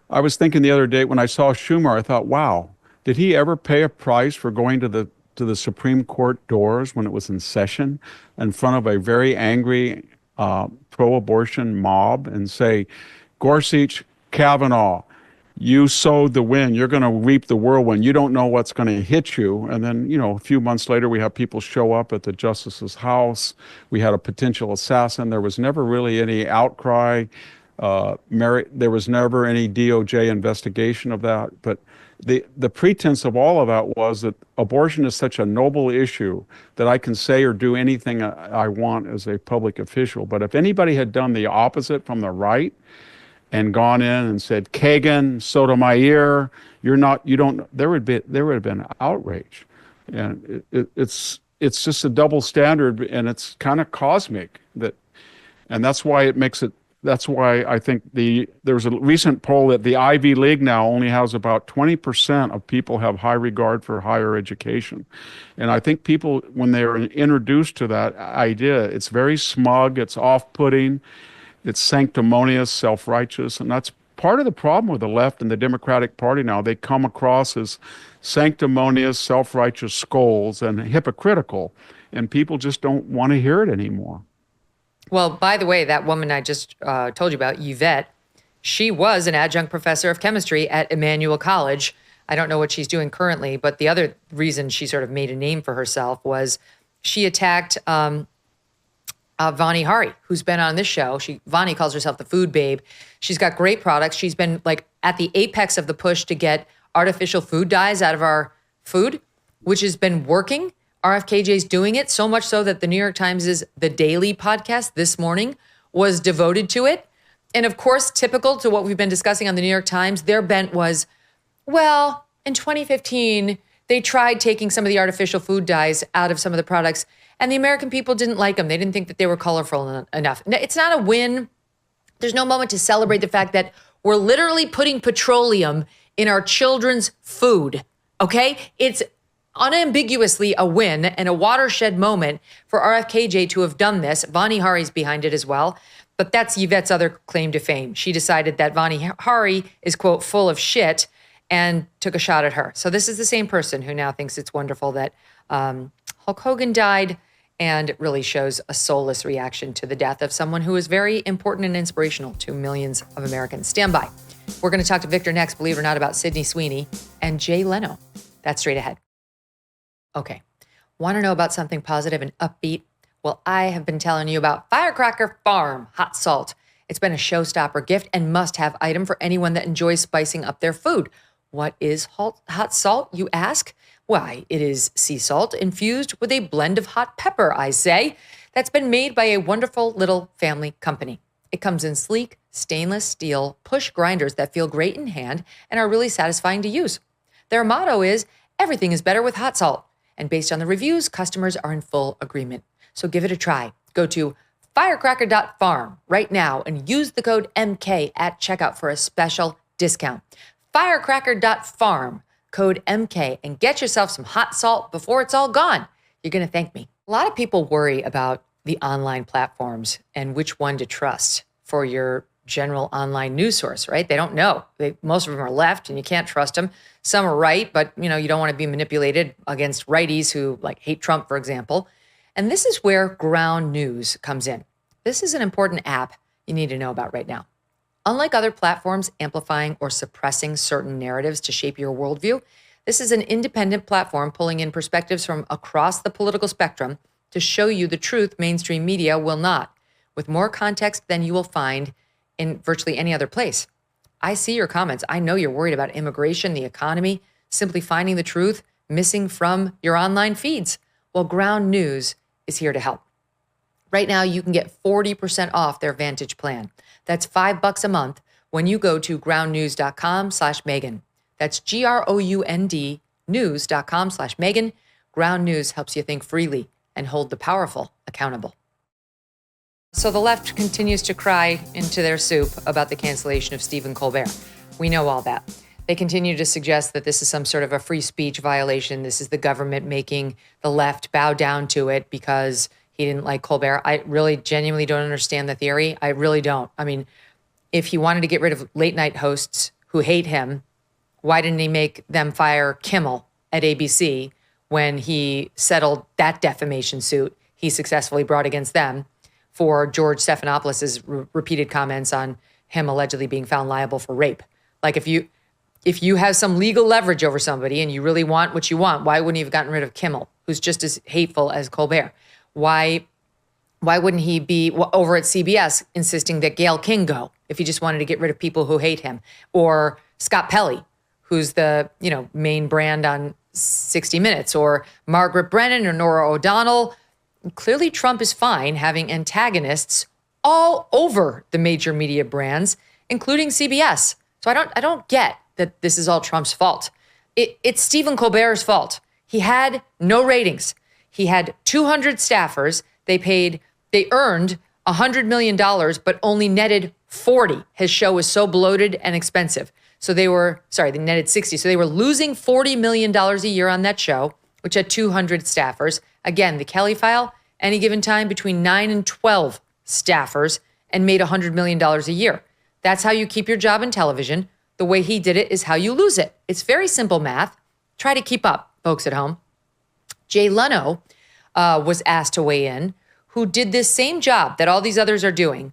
I was thinking the other day when I saw Schumer, I thought, wow, did he ever pay a price for going to the to the Supreme Court doors when it was in session in front of a very angry pro-abortion mob and say, Gorsuch, Kavanaugh, you sowed the wind. You're going to reap the whirlwind. You don't know what's going to hit you. And then, a few months later, we have people show up at the justice's house. We had a potential assassin. There was never really any outcry. There was never any DOJ investigation of that. But the pretense of all of that was that abortion is such a noble issue that I can say or do anything I want as a public official. But if anybody had done the opposite from the right, and gone in and said, Kagan, Sotomayor, there would have been outrage. And it's just a double standard, and it's kind of cosmic. That's why I think there was a recent poll that the Ivy League now only has about 20% of people have high regard for higher education. And I think people, when they're introduced to that idea, it's very smug, it's off-putting, it's sanctimonious, self-righteous, and that's part of the problem with the left and the Democratic Party now. They come across as sanctimonious, self-righteous scolds and hypocritical, and people just don't want to hear it anymore. Well, by the way, that woman I just told you about, Yvette, she was an adjunct professor of chemistry at Emmanuel College. I don't know what she's doing currently, but the other reason she sort of made a name for herself was she attacked Vani Hari, who's been on this show. Vani calls herself the food babe. She's got great products. She's been like at the apex of the push to get artificial food dyes out of our food, which has been working. RFKJ's doing it so much so that the New York Times' The Daily podcast this morning was devoted to it. And of course, typical to what we've been discussing on the New York Times, their bent was, well, in 2015, they tried taking some of the artificial food dyes out of some of the products, and the American people didn't like them. They didn't think that they were colorful enough. It's not a win. There's no moment to celebrate the fact that we're literally putting petroleum in our children's food, okay? It's unambiguously a win and a watershed moment for RFKJ to have done this. Vani Hari's behind it as well, but that's Yvette's other claim to fame. She decided that Vani Hari is, quote, full of shit and took a shot at her. So this is the same person who now thinks it's wonderful that Hulk Hogan died, and it really shows a soulless reaction to the death of someone who is very important and inspirational to millions of Americans. Stand by. We're going to talk to Victor next, believe it or not, about Sydney Sweeney and Jay Leno. That's straight ahead. Okay. Want to know about something positive and upbeat? Well, I have been telling you about Firecracker Farm hot salt. It's been a showstopper gift and must-have item for anyone that enjoys spicing up their food. What is hot salt, you ask? Why, it is sea salt infused with a blend of hot pepper, I say, that's been made by a wonderful little family company. It comes in sleek, stainless steel push grinders that feel great in hand and are really satisfying to use. Their motto is, everything is better with hot salt. And based on the reviews, customers are in full agreement. So give it a try. Go to firecracker.farm right now and use the code MK at checkout for a special discount. Firecracker.farm, code MK, and get yourself some hot salt before it's all gone. You're going to thank me. A lot of people worry about the online platforms and which one to trust for your general online news source, right? They don't know. Most of them are left and you can't trust them. Some are right, but you don't want to be manipulated against righties who hate Trump, for example. And this is where Ground News comes in. This is an important app you need to know about right now. Unlike other platforms amplifying or suppressing certain narratives to shape your worldview, this is an independent platform pulling in perspectives from across the political spectrum to show you the truth mainstream media will not, with more context than you will find in virtually any other place. I see your comments. I know you're worried about immigration, the economy, simply finding the truth missing from your online feeds. Well, Ground News is here to help. Right now, you can get 40% off their Vantage plan. That's $5 a month when you go to groundnews.com/Megyn. That's GROUND news.com/Megyn. Ground News helps you think freely and hold the powerful accountable. So the left continues to cry into their soup about the cancellation of Stephen Colbert. We know all that. They continue to suggest that this is some sort of a free speech violation. This is the government making the left bow down to it because he didn't like Colbert. I really genuinely don't understand the theory. I really don't. I mean, if he wanted to get rid of late night hosts who hate him, why didn't he make them fire Kimmel at ABC when he settled that defamation suit he successfully brought against them for George Stephanopoulos' repeated comments on him allegedly being found liable for rape. Like if you have some legal leverage over somebody and you really want what you want, why wouldn't you have gotten rid of Kimmel, who's just as hateful as Colbert? Why wouldn't he be over at CBS insisting that Gayle King go if he just wanted to get rid of people who hate him? Or Scott Pelley, who's the main brand on 60 Minutes, or Margaret Brennan or Norah O'Donnell. Clearly, Trump is fine having antagonists all over the major media brands, including CBS. So I don't get that this is all Trump's fault. It's Stephen Colbert's fault. He had no ratings. He had 200 staffers. They earned $100 million, but only netted 40. His show was so bloated and expensive. So they netted 60. So they were losing $40 million a year on that show, which had 200 staffers. Again, the Kelly File, any given time between 9 and 12 staffers, and made $100 million a year. That's how you keep your job in television. The way he did it is how you lose it. It's very simple math. Try to keep up, folks at home. Jay Leno was asked to weigh in, who did this same job that all these others are doing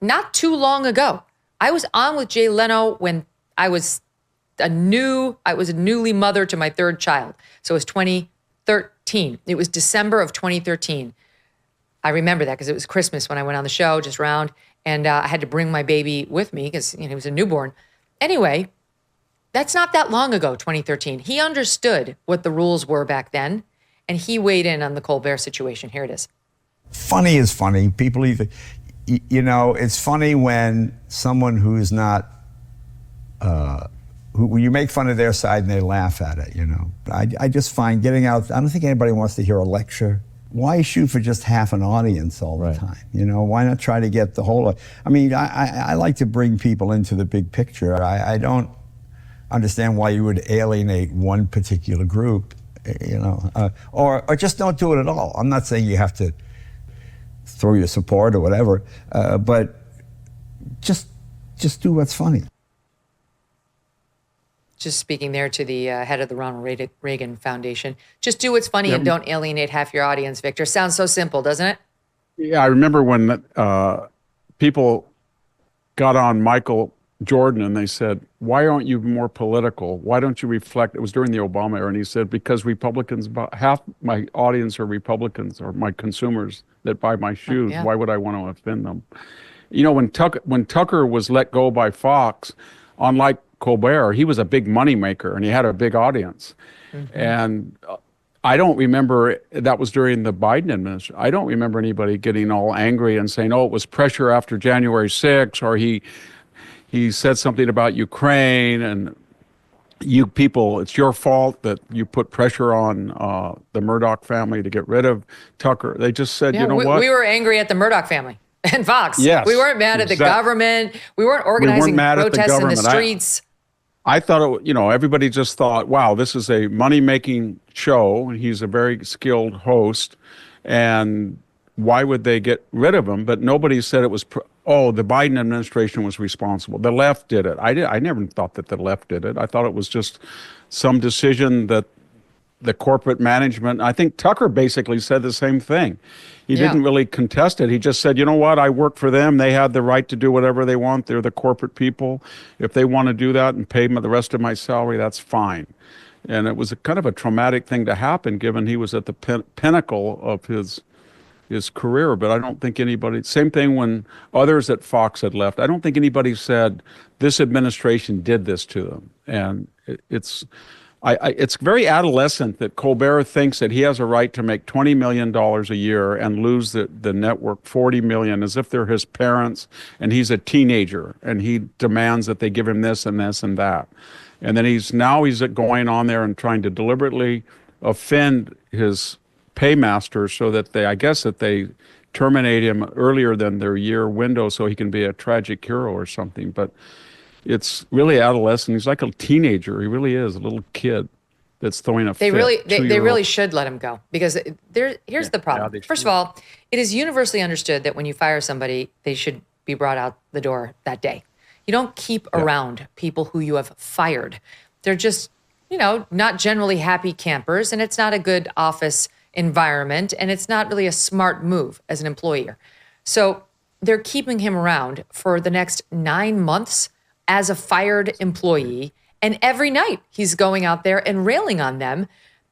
not too long ago. I was on with Jay Leno when I was a newly mother to my third child. So it was 2013. It was December of 2013. I remember that because it was Christmas when I went on the show, just round, and I had to bring my baby with me because he was a newborn. Anyway, that's not that long ago, 2013. He understood what the rules were back then, and he weighed in on the Colbert situation. Here it is. Funny is funny. People either, it's funny when someone who's not, who you make fun of their side and they laugh at it, I just find getting out, I don't think anybody wants to hear a lecture. Why shoot for just half an audience all the time? Why not try to get the whole, I like to bring people into the big picture. I don't understand why you would alienate one particular group, or just don't do it at all. I'm not saying you have to throw your support or whatever, but just do what's funny. Just speaking there to the head of the Ronald Reagan Foundation. Just do what's funny and don't alienate half your audience, Victor. Sounds so simple, doesn't it? Yeah, I remember when people got on Michael Jordan and they said, why aren't you more political? Why don't you reflect? It was during the Obama era. And he said, because Republicans, about half my audience are Republicans, or my consumers that buy my shoes. Why would I want to offend them? When Tucker was let go by Fox, unlike Colbert, he was a big moneymaker and he had a big audience. Mm-hmm. And I don't remember, that was during the Biden administration, I don't remember anybody getting all angry and saying, it was pressure after January 6th, or he said something about Ukraine, and you people, it's your fault that you put pressure on the Murdoch family to get rid of Tucker. They just said, what? We were angry at the Murdoch family and Fox. Yes, we weren't mad at the government. We weren't organizing protests in the streets. I thought, everybody just thought, wow, this is a money-making show. He's a very skilled host, and why would they get rid of him? But nobody said it was, the Biden administration was responsible. The left did it. I never thought that the left did it. I thought it was just some decision that the corporate management, I think Tucker basically said the same thing. He didn't really contest it. He just said, I work for them. They have the right to do whatever they want. They're the corporate people. If they want to do that and pay me the rest of my salary, that's fine. And it was kind of a traumatic thing to happen, given he was at the pinnacle of his career. But I don't think anybody, same thing when others at Fox had left, I don't think anybody said this administration did this to them. And it's very adolescent that Colbert thinks that he has a right to make $20 million a year and lose the network $40 million, as if they're his parents and he's a teenager and he demands that they give him this and this and that. And then he's going on there and trying to deliberately offend his paymaster so that they terminate him earlier than their year window so he can be a tragic hero or something. But it's really adolescent. He's like a teenager. He really is a little kid that's throwing a fit. They really should let him go, because here's the problem. First of all, it is universally understood that when you fire somebody, they should be brought out the door that day. You don't keep around people who you have fired. They're just not generally happy campers, and it's not a good office environment, and it's not really a smart move as an employer. So they're keeping him around for the next 9 months as a fired employee. And every night he's going out there and railing on them.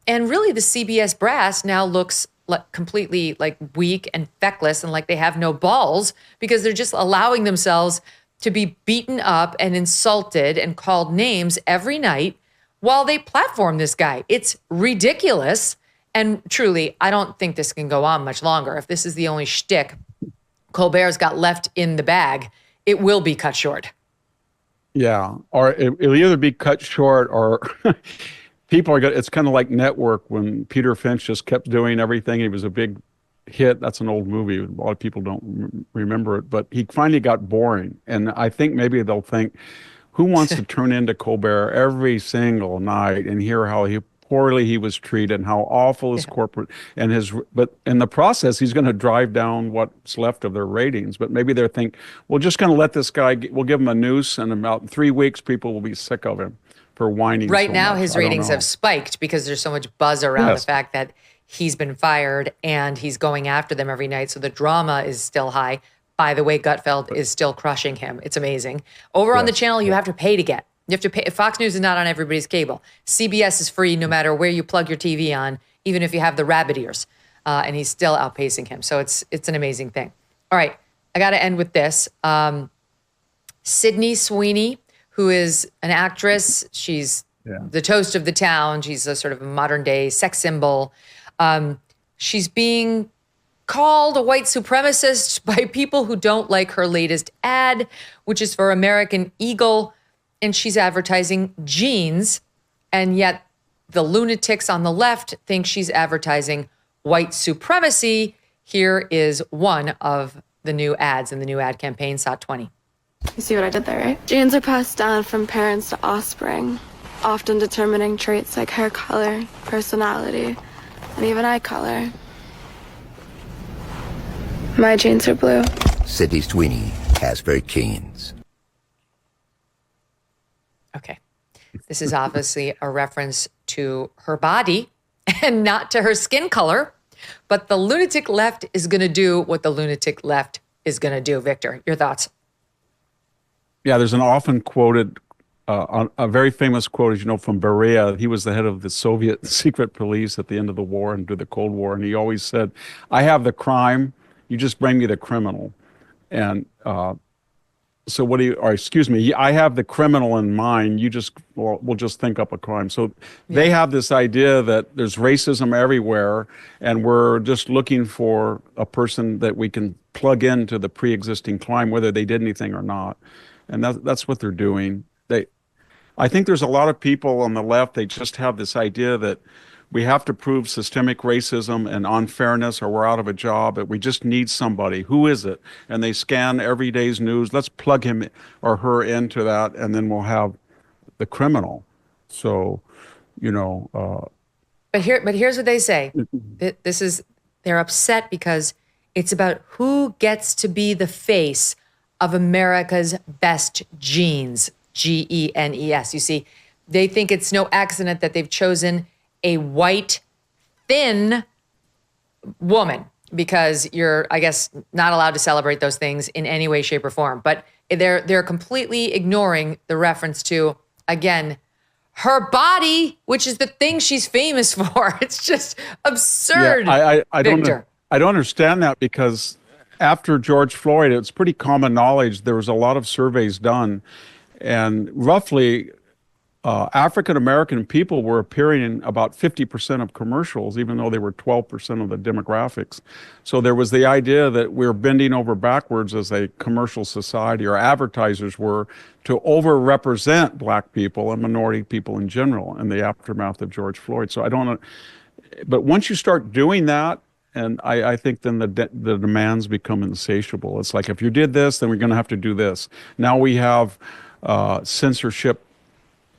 And really the CBS brass now looks completely weak and feckless and like they have no balls because they're just allowing themselves to be beaten up and insulted and called names every night while they platform this guy. It's ridiculous. And truly, I don't think this can go on much longer. If this is the only shtick Colbert's got left in the bag, it will be cut short. Yeah, or it'll either be cut short or people are going to, it's kind of like Network when Peter Finch just kept doing everything. He was a big hit. That's an old movie. A lot of people don't remember it, but he finally got boring. And I think maybe they'll think, who wants to turn into Colbert every single night and hear how poorly he was treated and how awful his corporate and but in the process, he's going to drive down what's left of their ratings. But maybe they're think, we're just going to let this guy, we'll give him a noose, and about 3 weeks, people will be sick of him for whining. Right so now, much. his ratings have spiked because there's so much buzz around the fact that he's been fired and he's going after them every night. So the drama is still high. By the way, Gutfeld is still crushing him. It's amazing. Over on the channel, you have to pay to get. You have to pay. Fox News is not on everybody's cable. CBS is free no matter where you plug your TV on, even if you have the rabbit ears. And he's still outpacing him. So it's an amazing thing. All right, I got to end with this. Sydney Sweeney, who is an actress. She's the toast of the town. She's a sort of a modern day sex symbol. She's being called a white supremacist by people who don't like her latest ad, which is for American Eagle. And she's advertising jeans. And yet the lunatics on the left think she's advertising white supremacy. Here is one of the new ads in the new ad campaign, SOT 20. You see what I did there, right? Genes are passed down from parents to offspring, often determining traits like hair color, personality, and even eye color. My jeans are blue. Sydney Sweeney has very jeans. Okay. This is obviously a reference to her body and not to her skin color. But the lunatic left is going to do what the lunatic left is going to do. Victor, your thoughts? Yeah, there's an often quoted, a very famous quote, as you know, from Beria. He was the head of the Soviet secret police at the end of the war and through the Cold War. And he always said, I have the crime, you just bring me the criminal. And so what do you, or excuse me, I have the criminal in mind, you just, well, we'll just think up a crime. So they have this idea that there's racism everywhere, and we're just looking for a person that we can plug into the pre-existing crime, whether they did anything or not. And that's what they're doing. I think there's a lot of people on the left, they just have this idea that we have to prove systemic racism and unfairness or we're out of a job, but we just need somebody. Who is it? And they scan every day's news. Let's plug him or her into that, and then we'll have the criminal. So, you know. But here's what they say. They're upset because it's about who gets to be the face of America's best genes, Genes. You see, they think it's no accident that they've chosen a white, thin woman because you're, I guess, not allowed to celebrate those things in any way, shape, or form. But they're completely ignoring the reference to, again, her body, which is the thing she's famous for. It's just absurd. Yeah, I Victor. I don't understand that because after George Floyd, it's pretty common knowledge. There was a lot of surveys done, and roughly African-American people were appearing in about 50% of commercials, even though they were 12% of the demographics. So there was the idea that we're bending over backwards as a commercial society, or advertisers were, to over-represent black people and minority people in general in the aftermath of George Floyd. So I don't know. But once you start doing that, and I think then the demands become insatiable. It's like, if you did this, then we're going to have to do this. Now we have censorship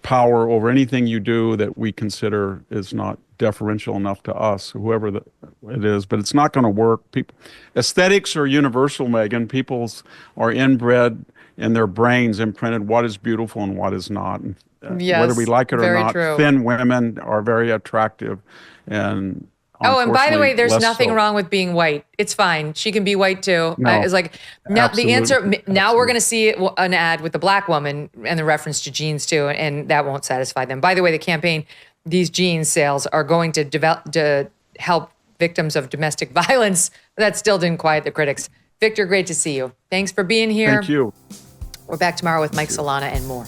power over anything you do that we consider is not deferential enough to us, whoever it is. But it's not going to work. Aesthetics are universal, Megyn. People's are inbred in their brains, imprinted what is beautiful and what is not. Yes, whether we like it or very not, true. thin women are very attractive. And Oh, and by the way, unfortunately, there's less nothing so. wrong with being white. It's fine. She can be white too. No, It's like now the answer. absolutely. Now we're going to see an ad with the black woman and the reference to jeans too, and that won't satisfy them. By the way, the campaign, these jeans sales are going to help victims of domestic violence. That still didn't quiet the critics. Victor, great to see you. Thanks for being here. Thank you. We're back tomorrow with Mike Solana and more.